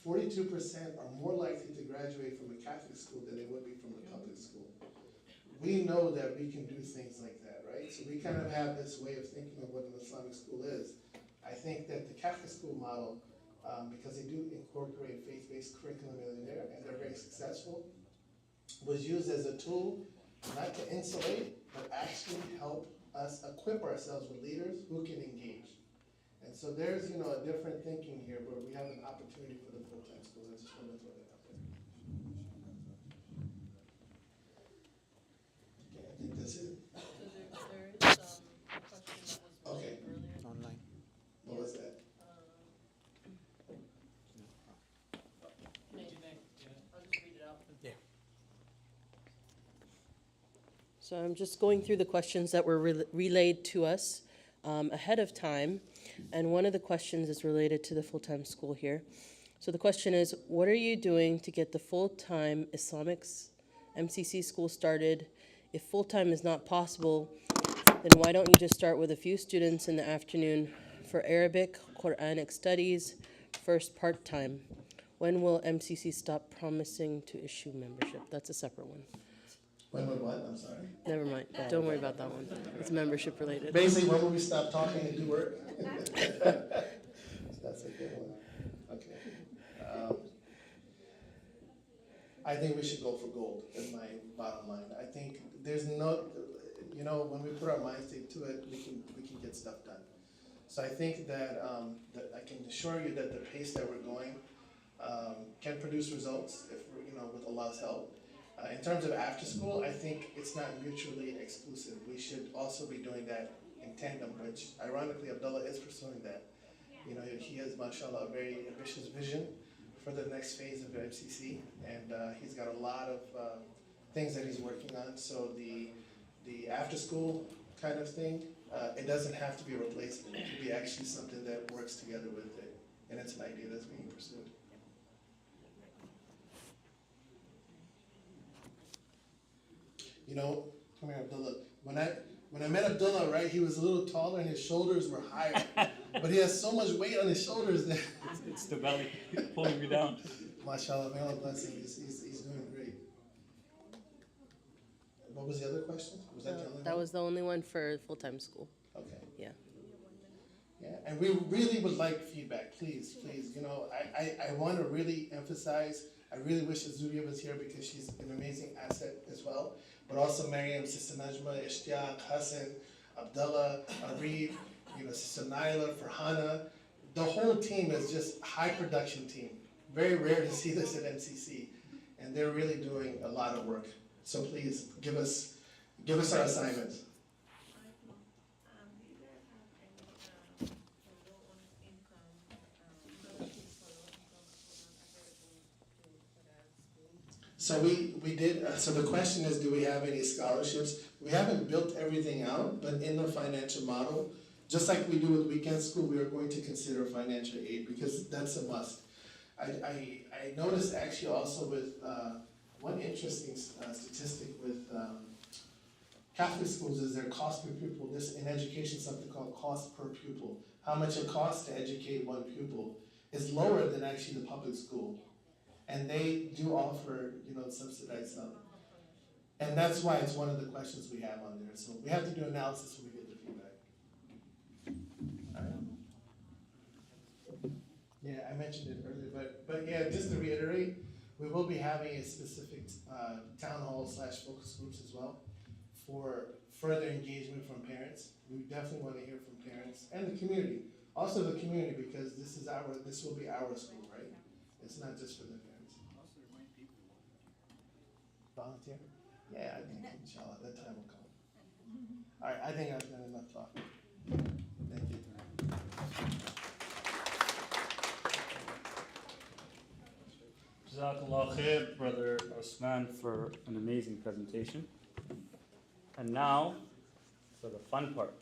42% are more likely to graduate from a Catholic school than they would be from a public school. We know that we can do things like that, right? So we kind of have this way of thinking of what an Islamic school is. I think that the Catholic school model, because they do incorporate faith-based curriculum in there, and they're very successful, was used as a tool not to insulate, but actually help us equip ourselves with leaders who can engage. And so there's, you know, a different thinking here where we have an opportunity for the full-time schools. I just wanted to throw that out there. Okay, I think that's it. So there is a question that was Okay. earlier. Online. What was that? I'll just read it out. Yeah. So I'm just going through the questions that were relayed to us ahead of time, and one of the questions is related to the full-time school here. So the question is, what are you doing to get the full-time Islamic MCC school started? If full-time is not possible, then why don't you just start with a few students in the afternoon for Arabic, Quranic studies, first part-time? When will MCC stop promising to issue membership? That's a separate one. When would what? I'm sorry. Never mind. Don't worry about that one. It's membership related. Basically, when will we stop talking and do work? That's a good one. Okay. I think we should go for gold, is my bottom line. I think there's no, you know, when we put our minds to it, we can get stuff done. So I think that, that I can assure you that the pace that we're going can produce results if we're, you know, with Allah's help. In terms of after school, I think it's not mutually exclusive. We should also be doing that in tandem, which ironically Abdullah is pursuing that. You know, he has, mashallah, a very ambitious vision for the next phase of MCC, and he's got a lot of things that he's working on. So the after school kind of thing, it doesn't have to be a replacement. It could be actually something that works together with it, and it's an idea that's being pursued. You know, come here, Abdullah. When I met Abdullah, right, he was a little taller and his shoulders were higher, but he has so much weight on his shoulders that It's the belly pulling me down. mashallah, may Allah bless him. He's doing great. What was the other question? Was that the only That one? was the only one for full-time school. Okay. Yeah. Yeah, and we really would like feedback, please. You know, I want to really emphasize, I really wish Azuria was here because she's an amazing asset as well. But also Mariam, Sister Najma, Ishtiyaq, Hassan, Abdullah, Arif, you know, Sister Naila, Farhana. The whole team is just a high production team. Very rare to see this at MCC. And they're really doing a lot of work. So please give us our assignments. So we did, so the question is, do we have any scholarships? We haven't built everything out, but in the financial model, just like we do with weekend school, we are going to consider financial aid because that's a must. I noticed actually also with one interesting statistic with Catholic schools is their cost per pupil. There's in education something called cost per pupil. How much it costs to educate one pupil is lower than actually the public school. And they do offer, subsidized some. And that's why it's one of the questions we have on there. So we have to do analysis when we get the feedback. All right. Yeah, I mentioned it earlier, but yeah, just to reiterate, we will be having a specific town hall / focus groups as well for further engagement from parents. We definitely want to hear from parents and the community. Also the community, because this will be our school, right? It's not just for the parents. Volunteer? Yeah, I think inshallah that time will come. All right, I think I've done enough talk. Thank you. Jazakallah khair, Brother Osman, for an amazing presentation. And now, for the fun part.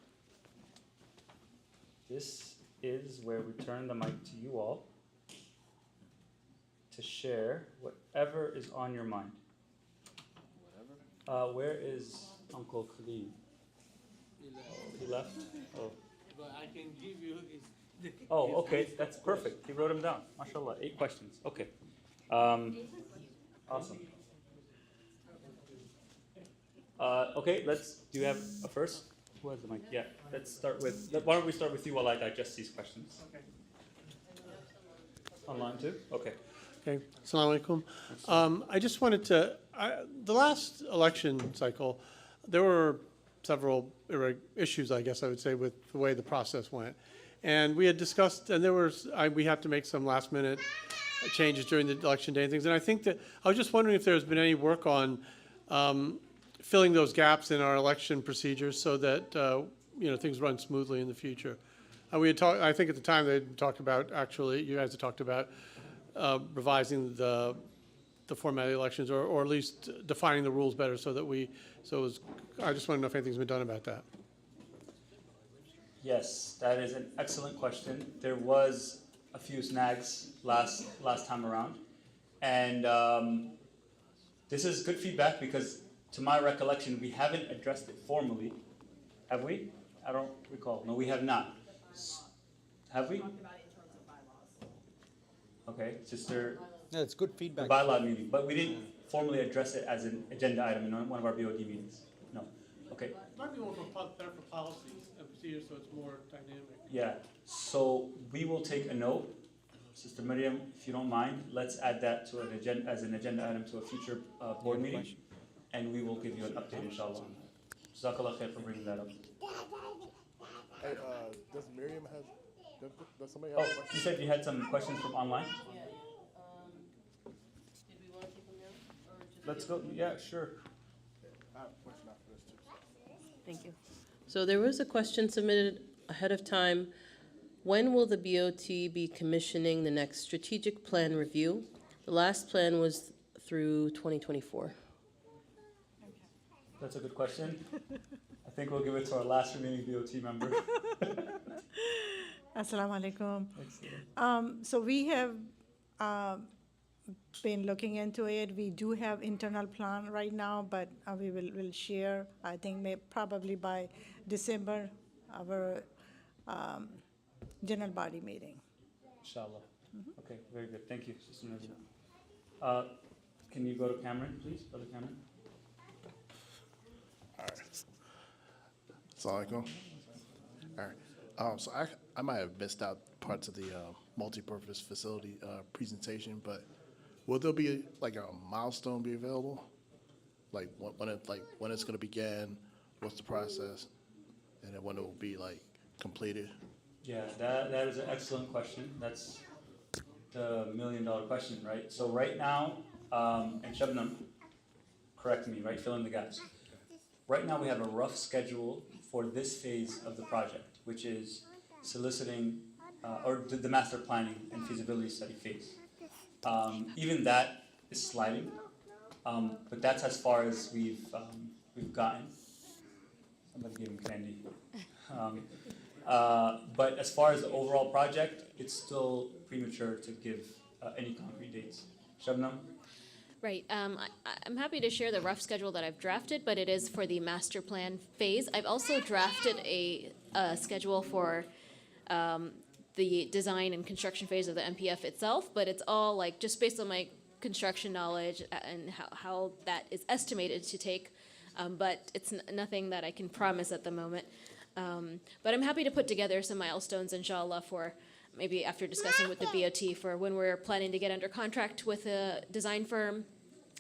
This is where we turn the mic to you all to share whatever is on your mind. Where is Uncle Khalid? He left? Oh. But I can give you his... Oh, okay, that's perfect. He wrote them down. MashaAllah, 8 questions. Okay. Awesome. Okay, do you have a first? Who has the mic? Yeah, let's start with, why don't we start with you while I digest these questions? Okay. Online too? Okay. Okay, Assalamu alaikum. I just wanted to, the last election cycle, there were several issues, I guess I would say, with the way the process went. And we had discussed, and we have to make some last minute changes during the election day and things. And I think that, I was just wondering if there's been any work on filling those gaps in our election procedures so that, things run smoothly in the future. We had talked, I think at the time they talked about, actually, you guys had talked about revising the format of the elections, or at least defining the rules better so that I just want to know if anything's been done about that. Yes, that is an excellent question. There was a few snags last time around, and this is good feedback because, to my recollection, we haven't addressed it formally. Have we? I don't recall. No, we have not. Have we? Okay, Sister. No, it's good feedback. The bylaw meeting, but we didn't formally address it as an agenda item in one of our BOD meetings. No. Okay. Might be more better for policies and procedures, so it's more dynamic. Yeah. So we will take a note, Sister Miriam, if you don't mind. Let's add that to an agenda as an agenda item to a future board meeting, and we will give you an update, inshallah. Jazakallah khair for bringing that up. Hey, does Miriam have? Does somebody have a question? You said you had some questions from online. Yeah. Did we want to take them now? Or just Let's go. Yeah, sure. I have a question after this too. Thank you. So there was a question submitted ahead of time. When will the BOT be commissioning the next strategic plan review? The last plan was through 2024. That's a good question. I think we'll give it to our last remaining BOT member. Assalamu alaikum. So we have been looking into it. We do have internal plan right now, but we will share, I think probably by December, our general body meeting. Inshallah. Okay, very good. Thank you, Sister Nazia. Can you go to Cameron, please, Brother Cameron? All right. Assalamu alaikum. All right. So I might have missed out parts of the multi-purpose facility presentation, but will there be like a milestone be available? Like when it's going to begin? What's the process? And then when it will be completed? Yeah, that is an excellent question. That's the $1 million question, right? So right now, in Shabnam, correct me, right, fill in the gaps. Right now, we have a rough schedule for this phase of the project, which is soliciting, or the master planning and feasibility study phase. Even that is sliding, but that's as far as we've gotten. Somebody gave him candy. But as far as the overall project, it's still premature to give any concrete dates. Shabnam? Right. I'm happy to share the rough schedule that I've drafted, but it is for the master plan phase. I've also drafted a schedule for the design and construction phase of the MPF itself, but it's all like just based on my construction knowledge and how that is estimated to take. But it's nothing that I can promise at the moment. But I'm happy to put together some milestones, inshallah, for maybe after discussing with the BOT for when we're planning to get under contract with a design firm,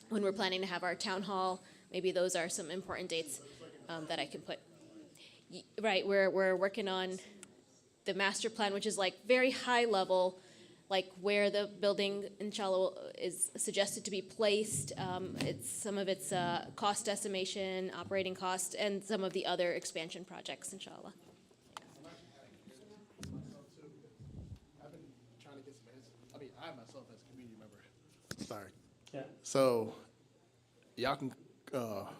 when we're planning to have our town hall. Maybe those are some important dates that I can put. Right, we're working on the master plan, which is like very high level, like where the building, inshallah, is suggested to be placed. It's some of its cost estimation, operating cost, and some of the other expansion projects, inshallah. I myself as a community member. Sorry. Yeah. So, y'all can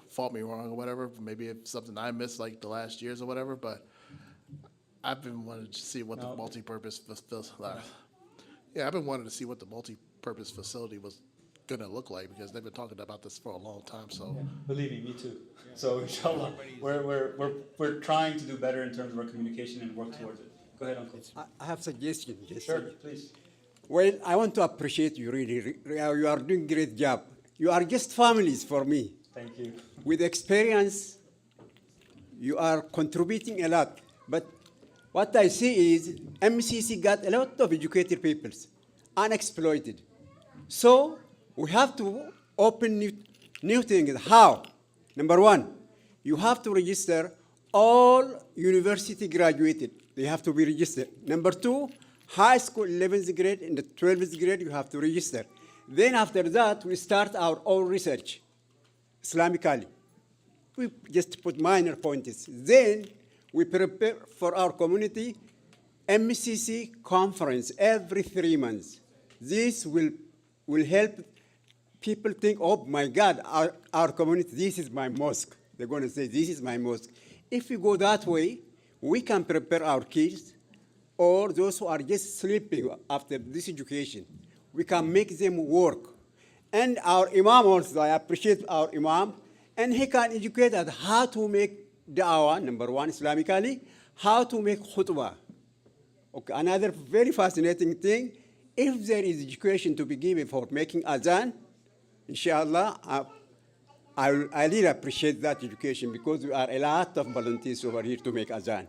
fault me wrong or whatever. Maybe it's something I missed like the last years or whatever. But I've been wanting to see what the multi-purpose facility. Yeah, I've been wanting to see what the multi-purpose facility was gonna look like because they've been talking about this for a long time. So, Believe me too. So inshallah, we're trying to do better in terms of our communication and work towards it. Go ahead, Uncle. I have suggestion. Sure, please. Well, I want to appreciate you really. You are doing great job. You are just families for me. Thank you. With experience, you are contributing a lot. But what I see is MCC got a lot of educated people, unexploited. So we have to open new things. How? Number one, you have to register all university graduated. They have to be registered. Number two, high school 11th grade and the 12th grade, you have to register. Then after that, we start our own research, Islamically. We just put minor points. Then we prepare for our community MCC conference every 3 months. This will help people think, oh my God, our community, this is my mosque. They're going to say, this is my mosque. If we go that way, we can prepare our kids or those who are just sleeping after this education. We can make them work. And our imam also, I appreciate our imam, and he can educate us how to make da'wah, number one, Islamically, how to make khutbah. Okay, another very fascinating thing, if there is education to be given for making azan, inshallah, I really appreciate that education because we are a lot of volunteers over here to make azan.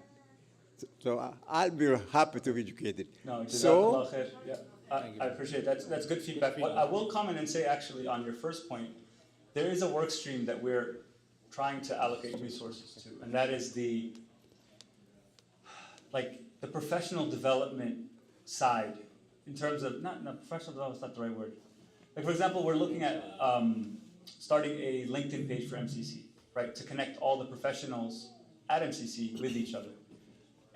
So I'll be happy to be educated. No, so, Jazakallah khair. Yeah, I appreciate that. That's good feedback. What I will comment and say actually on your first point, there is a work stream that we're trying to allocate resources to, and that is the professional development side in terms of, not professional development is not the right word. Like for example, we're looking at starting a LinkedIn page for MCC, right, to connect all the professionals at MCC with each other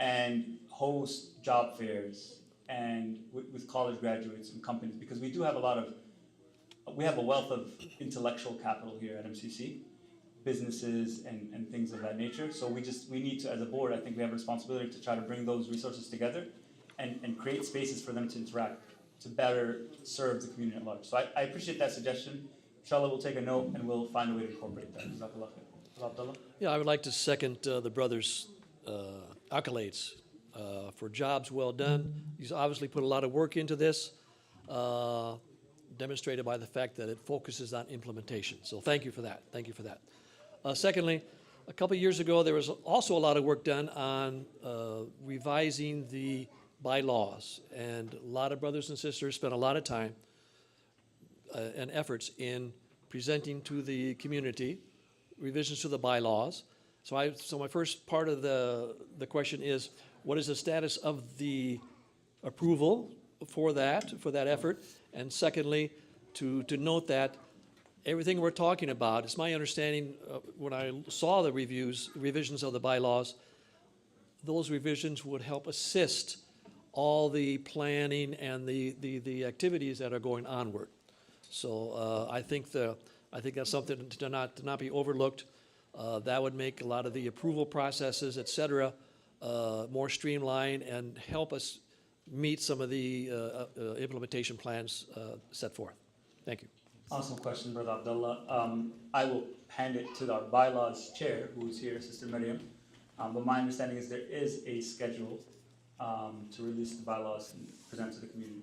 and host job fairs and with college graduates and companies, because we do have we have a wealth of intellectual capital here at MCC, businesses and things of that nature. So we need to, as a board, I think we have a responsibility to try to bring those resources together and create spaces for them to interact, to better serve the community at large. So I appreciate that suggestion. Inshallah, we'll take a note and we'll find a way to incorporate that. Jazakallah khair. Abdullah? Yeah, I would like to second the brothers' accolades for jobs well done. He's obviously put a lot of work into this, demonstrated by the fact that it focuses on implementation. So thank you for that. Thank you for that. Secondly, a couple of years ago, there was also a lot of work done on revising the bylaws, and a lot of brothers and sisters spent a lot of time and efforts in presenting to the community revisions to the bylaws. So my first part of the question is, what is the status of the approval for that effort? And secondly, to note that everything we're talking about, it's my understanding, when I saw the revisions of the bylaws, those revisions would help assist all the planning and the activities that are going onward. So I think that's something to not be overlooked. That would make a lot of the approval processes, et cetera, more streamlined and help us meet some of the implementation plans set forth. Thank you. Awesome question, Brother Abdullah. I will hand it to our bylaws chair, who is here, Sister Miriam. But my understanding is there is a schedule to release the bylaws and present to the community.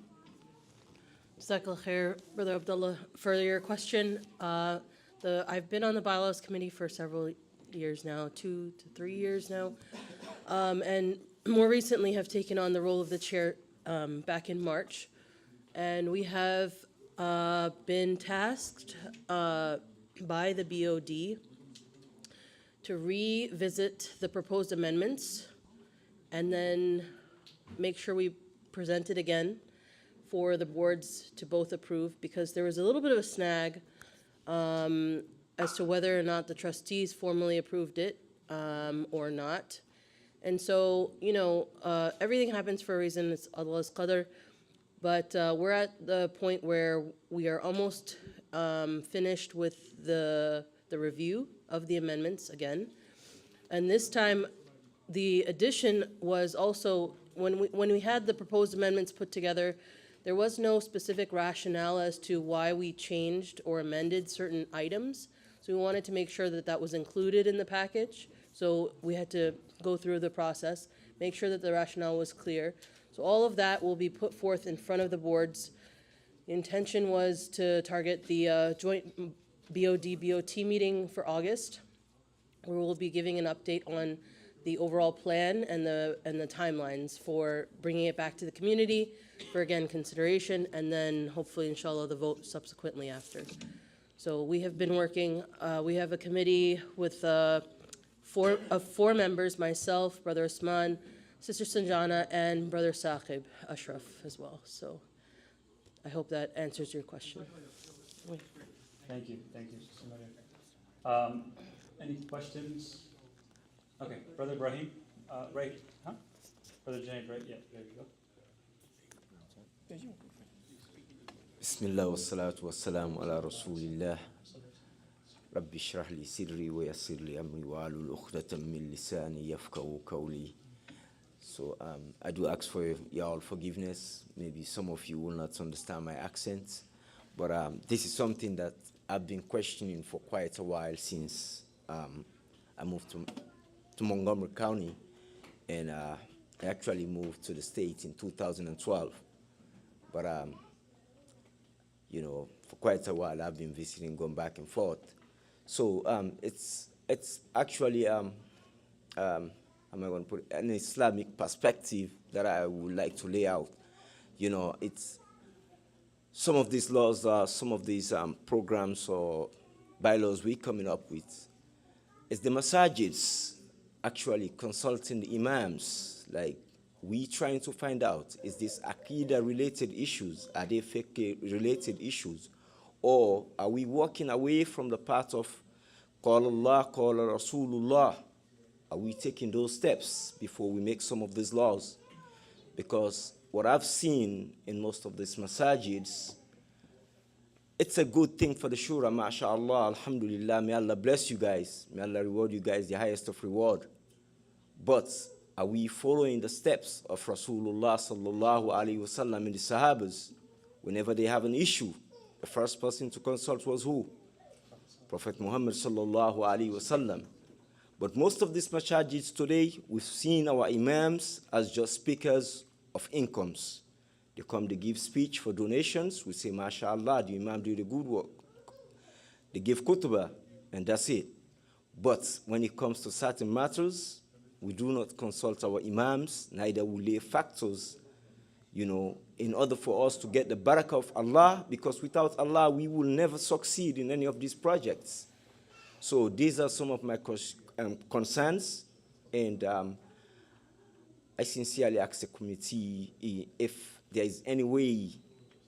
Jazakallah khair, Brother Abdullah. For your question, I've been on the bylaws committee for several years now, 2 to 3 years now, and more recently have taken on the role of the chair back in March. And we have been tasked by the BOD to revisit the proposed amendments and then make sure we present it again for the boards to both approve, because there was a little bit of a snag as to whether or not the trustees formally approved it or not. And so, you know, everything happens for a reason. It's Allah's qadr. But we're at the point where we are almost finished with the review of the amendments again. And this time, the addition was also, when we had the proposed amendments put together, there was no specific rationale as to why we changed or amended certain items. So we wanted to make sure that that was included in the package. So we had to go through the process, make sure that the rationale was clear. So all of that will be put forth in front of the boards. The intention was to target the joint BOD-BOT meeting for August, where we'll be giving an update on the overall plan and the timelines for bringing it back to the community for, again, consideration, and then hopefully, inshallah, the vote subsequently after. So we have been working, we have a committee with four members, myself, Brother Usman, Sister Sanjana, and Brother Saqib Ashraf as well. So I hope that answers your question. Thank you, Sister Maria. Any questions? Okay, Brother Ibrahim, right, huh? Brother James, right, yeah, there you go. Bismillah wa salatu wa salamu ala rasulillah. Rabbi shrah li sidri wa yassir li amri wa alul uqdatan min lisani yafqahu qawli. So I do ask for y'all forgiveness. Maybe some of you will not understand my accent, but this is something that I've been questioning for quite a while since I moved to Montgomery County, and I actually moved to the States in 2012. But you know, for quite a while I've been visiting, going back and forth. So it's actually how am I going to put it, an Islamic perspective that I would like to lay out. You know, it's some of these laws, some of these programs or bylaws we're coming up with. It's the masajids actually consulting the imams, like we trying to find out, is this Aqidah related issues, are they fiqh related issues, or are we walking away from the path of Qala Allah, Qala Rasulullah? Are we taking those steps before we make some of these laws? Because what I've seen in most of these masajids, it's a good thing for the shura, mashallah, alhamdulillah, may Allah bless you guys, may Allah reward you guys the highest of reward. But are we following the steps of Rasulullah sallallahu alaihi wasallam and the Sahabas? Whenever they have an issue, the first person to consult was who? Prophet Muhammad sallallahu alaihi wasallam. But most of these masajids today, we've seen our imams as just speakers of incomes. They come, they give speech for donations. We say, mashallah, the imam did a good work. They give khutbah, and that's it. But when it comes to certain matters, we do not consult our imams, neither will lay factors, you know, in order for us to get the barakah of Allah, because without Allah, we will never succeed in any of these projects. So these are some of my concerns, and I sincerely ask the committee if there is any way,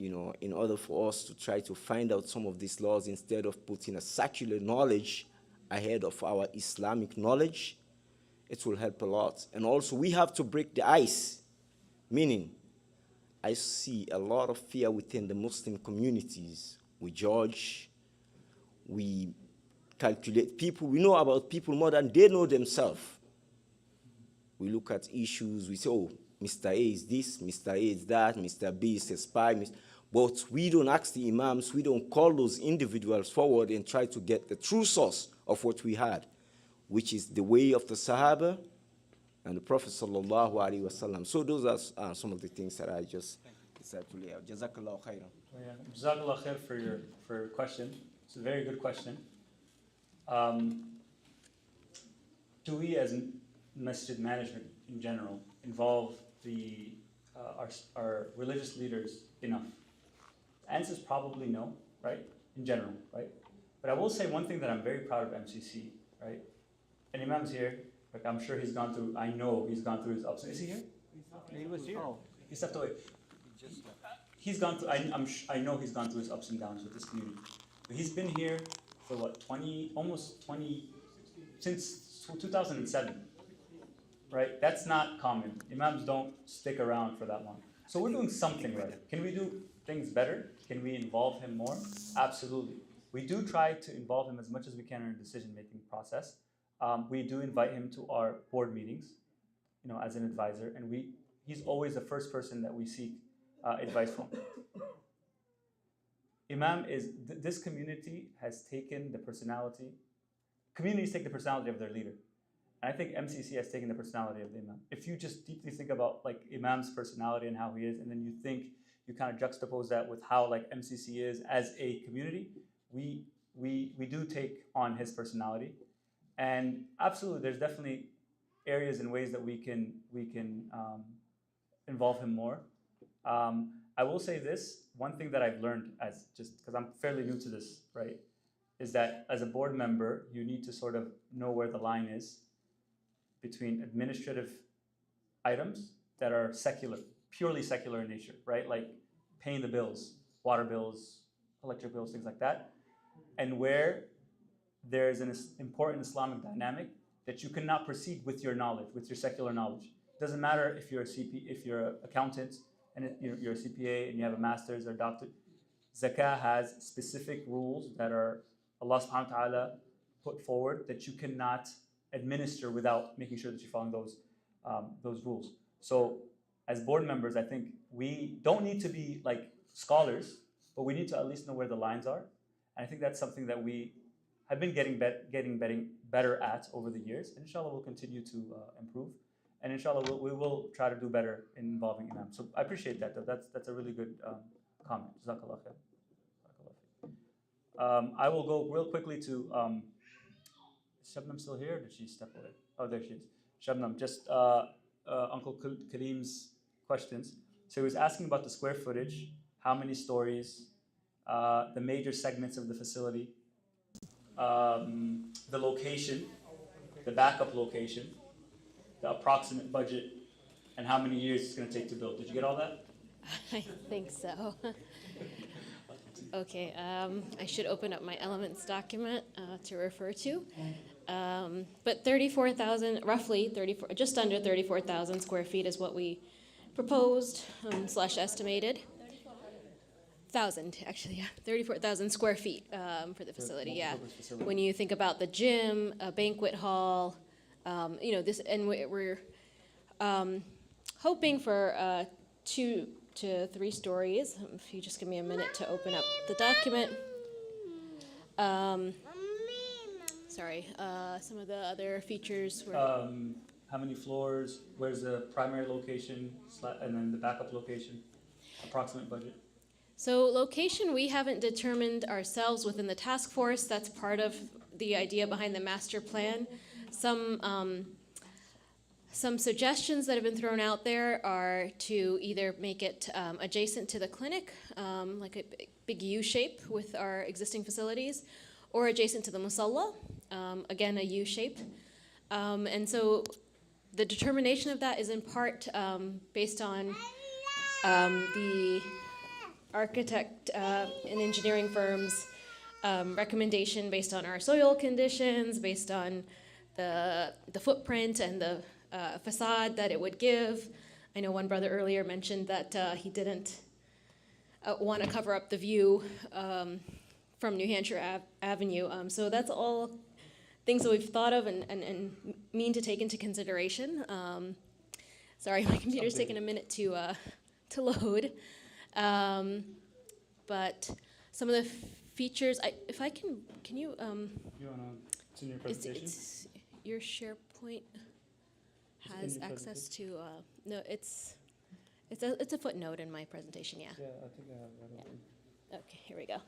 in order for us to try to find out some of these laws instead of putting a secular knowledge ahead of our Islamic knowledge, it will help a lot. And also, we have to break the ice, meaning I see a lot of fear within the Muslim communities. We judge, we calculate people, we know about people more than they know themselves. We look at issues, we say, oh, Mr. A is this, Mr. A is that, Mr. B is a spy, but we don't ask the imams, we don't call those individuals forward and try to get the true source of what we had, which is the way of the Sahaba and the Prophet sallallahu alaihi wasallam. So those are some of the things that I just decided to lay out. Jazakallah khairan. Jazakallah khair for your question. It's a very good question. Do we as masjid management in general involve our religious leaders enough? The answer is probably no, right? In general, right? But I will say one thing that I'm very proud of MCC, right? And Imam's here, like I'm sure I know he's gone through his ups. Is he here? He was here. Oh, he stepped away. He's gone through, I know he's gone through his ups and downs with this community. But he's been here for what, since 2007, right? That's not common. Imams don't stick around for that long. So we're doing something right. Can we do things better? Can we involve him more? Absolutely. We do try to involve him as much as we can in our decision-making process. We do invite him to our board meetings, as an advisor, and he's always the first person that we seek advice from. Imam this community has taken the personality, communities take the personality of their leader. And I think MCC has taken the personality of the Imam. If you just deeply think about like Imam's personality and how he is, and then you kind of juxtapose that with how like MCC is as a community, we do take on his personality. And absolutely, there's definitely areas and ways that we can involve him more. I will say this, one thing that I've learned because I'm fairly new to this, right, is that as a board member, you need to sort of know where the line is between administrative items that are secular, purely secular in nature, right? Like paying the bills, water bills, electric bills, things like that, and where there's an important Islamic dynamic that you cannot proceed with your knowledge, with your secular knowledge. It doesn't matter if you're an accountant and you're a CPA and you have a master's or a doctorate. Zakah has specific rules that are Allah subhanahu wa ta'ala put forward that you cannot administer without making sure that you're following those rules. So as board members, I think we don't need to be like scholars, but we need to at least know where the lines are. And I think that's something that we have been getting better at over the years. And inshallah, we'll continue to improve. And inshallah, we will try to do better in involving Imam. So I appreciate that, though. That's a really good comment. Jazakallah khair. I will go real quickly to, is Shabnam still here or did she step away? Oh, there she is. Shabnam, just Uncle Kareem's questions. So he was asking about the square footage, how many stories, the major segments of the facility, the location, the backup location, the approximate budget, and how many years it's going to take to build. Did you get all that? I think so. Okay, I should open up my elements document to refer to. But 34,000, roughly just under 34,000 square feet is what we proposed / estimated. 34,000 square feet for the facility, yeah. When you think about the gym, a banquet hall, this, and we're hoping for 2 to 3 stories. If you just give me a minute to open up the document. Sorry, some of the other features were... how many floors, where's the primary location, and then the backup location, approximate budget? So location, we haven't determined ourselves within the task force. That's part of the idea behind the master plan. Some suggestions that have been thrown out there are to either make it adjacent to the clinic, like a big U shape with our existing facilities, or adjacent to the musalla, again, a U shape. And so the determination of that is in part based on the architect and engineering firms' recommendation based on our soil conditions, based on the footprint and the facade that it would give. I know one brother earlier mentioned that he didn't want to cover up the view from New Hampshire Avenue. So that's all things that we've thought of and mean to take into consideration. Sorry, my computer's taking a minute to load. But some of the features, if I can you? You wanna? It's in your presentation. It's your SharePoint has access to. No, it's a footnote in my presentation. Yeah. Yeah, I think I have that. Yeah. Okay, here we go.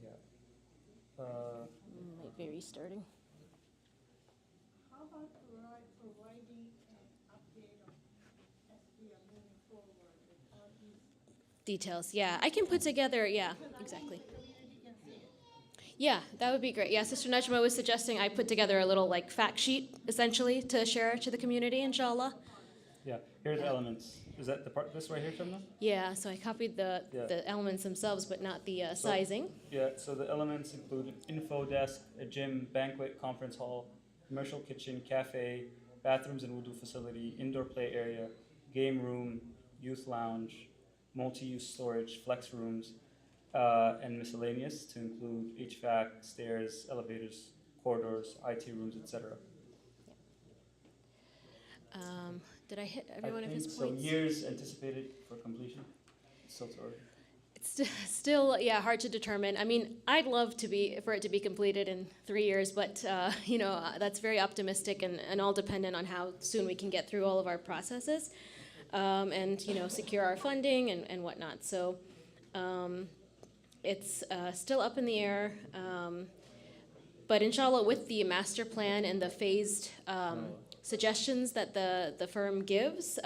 Yeah. Might be restarting. How about providing an update on as we are moving forward with all these? Details. Yeah, I can put together. Yeah, exactly. Yeah, that would be great. Yeah, Sister Najma was suggesting I put together a little like fact sheet essentially to share to the community, inshallah. Yeah, here are the elements. Is that the part, this right here, Shamna? Yeah, so I copied the elements themselves, but not the sizing. Yeah, so the elements include info desk, a gym, banquet, conference hall, commercial kitchen, cafe, bathrooms and wudu facility, indoor play area, game room, youth lounge, multi-use storage, flex rooms, and miscellaneous to include HVAC, stairs, elevators, corridors, IT rooms, etc. Did I hit everyone of his So points? years anticipated for completion? Still too early. It's still, yeah, hard to determine. I mean, I'd love for it to be completed in 3 years, but that's very optimistic and all dependent on how soon we can get through all of our processes, and secure our funding and whatnot. So it's still up in the air, but inshallah, with the master plan and the phased suggestions that the firm gives,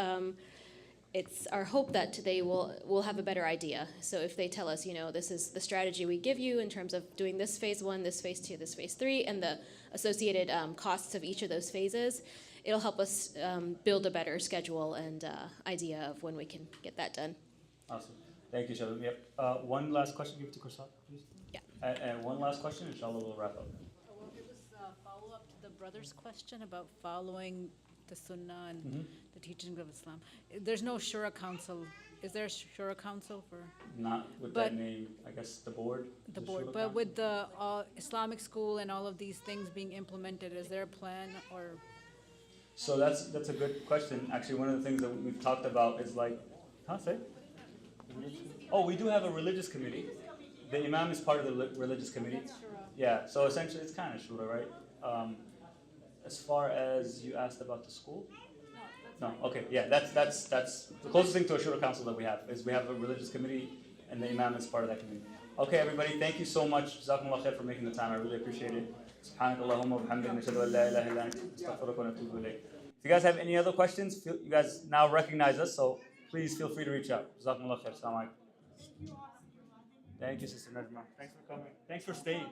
it's our hope that we'll have a better idea. So if they tell us, this is the strategy we give you in terms of doing this phase 1, this phase 2, this phase 3, and the associated costs of each of those phases, it'll help us build a better schedule and idea of when we can get that done. Awesome. Thank you, Shabam. Yep. One last question, give it to Kursat, please. Yeah. And one last question, inshallah, we'll wrap up. Well, it was a follow-up to the brother's question about following the Sunnah and the teachings of Islam. There's no Shura Council. Is there a Shura Council for? Not with that name, I guess the board. The board, Shura but Council? with the Islamic school and all of these things being implemented, is there a plan or? So that's a good question. Actually, one of the things that we've talked about is like, say? Oh, we do have a religious committee. The imam is part of the religious committee. Yeah, so essentially it's kind of shura, right? As far as you asked about the school? No, okay, yeah, that's the closest thing to a shura council that we have, is we have a religious committee and the imam is part of that committee. Okay, everybody, thank you so much. Jazakumullah khair for making the time. I really appreciate it. Subhanakallahumma wa bihamdika nashhadu an la ilaha illa anta astaghfiruka wa natubu ilayk. If you guys have any other questions, you guys now recognize us, so please feel free to reach out. Jazakumullah khair. Assalamu alaikum. Thank you, Sister Najma. Thanks for coming. Thanks for staying.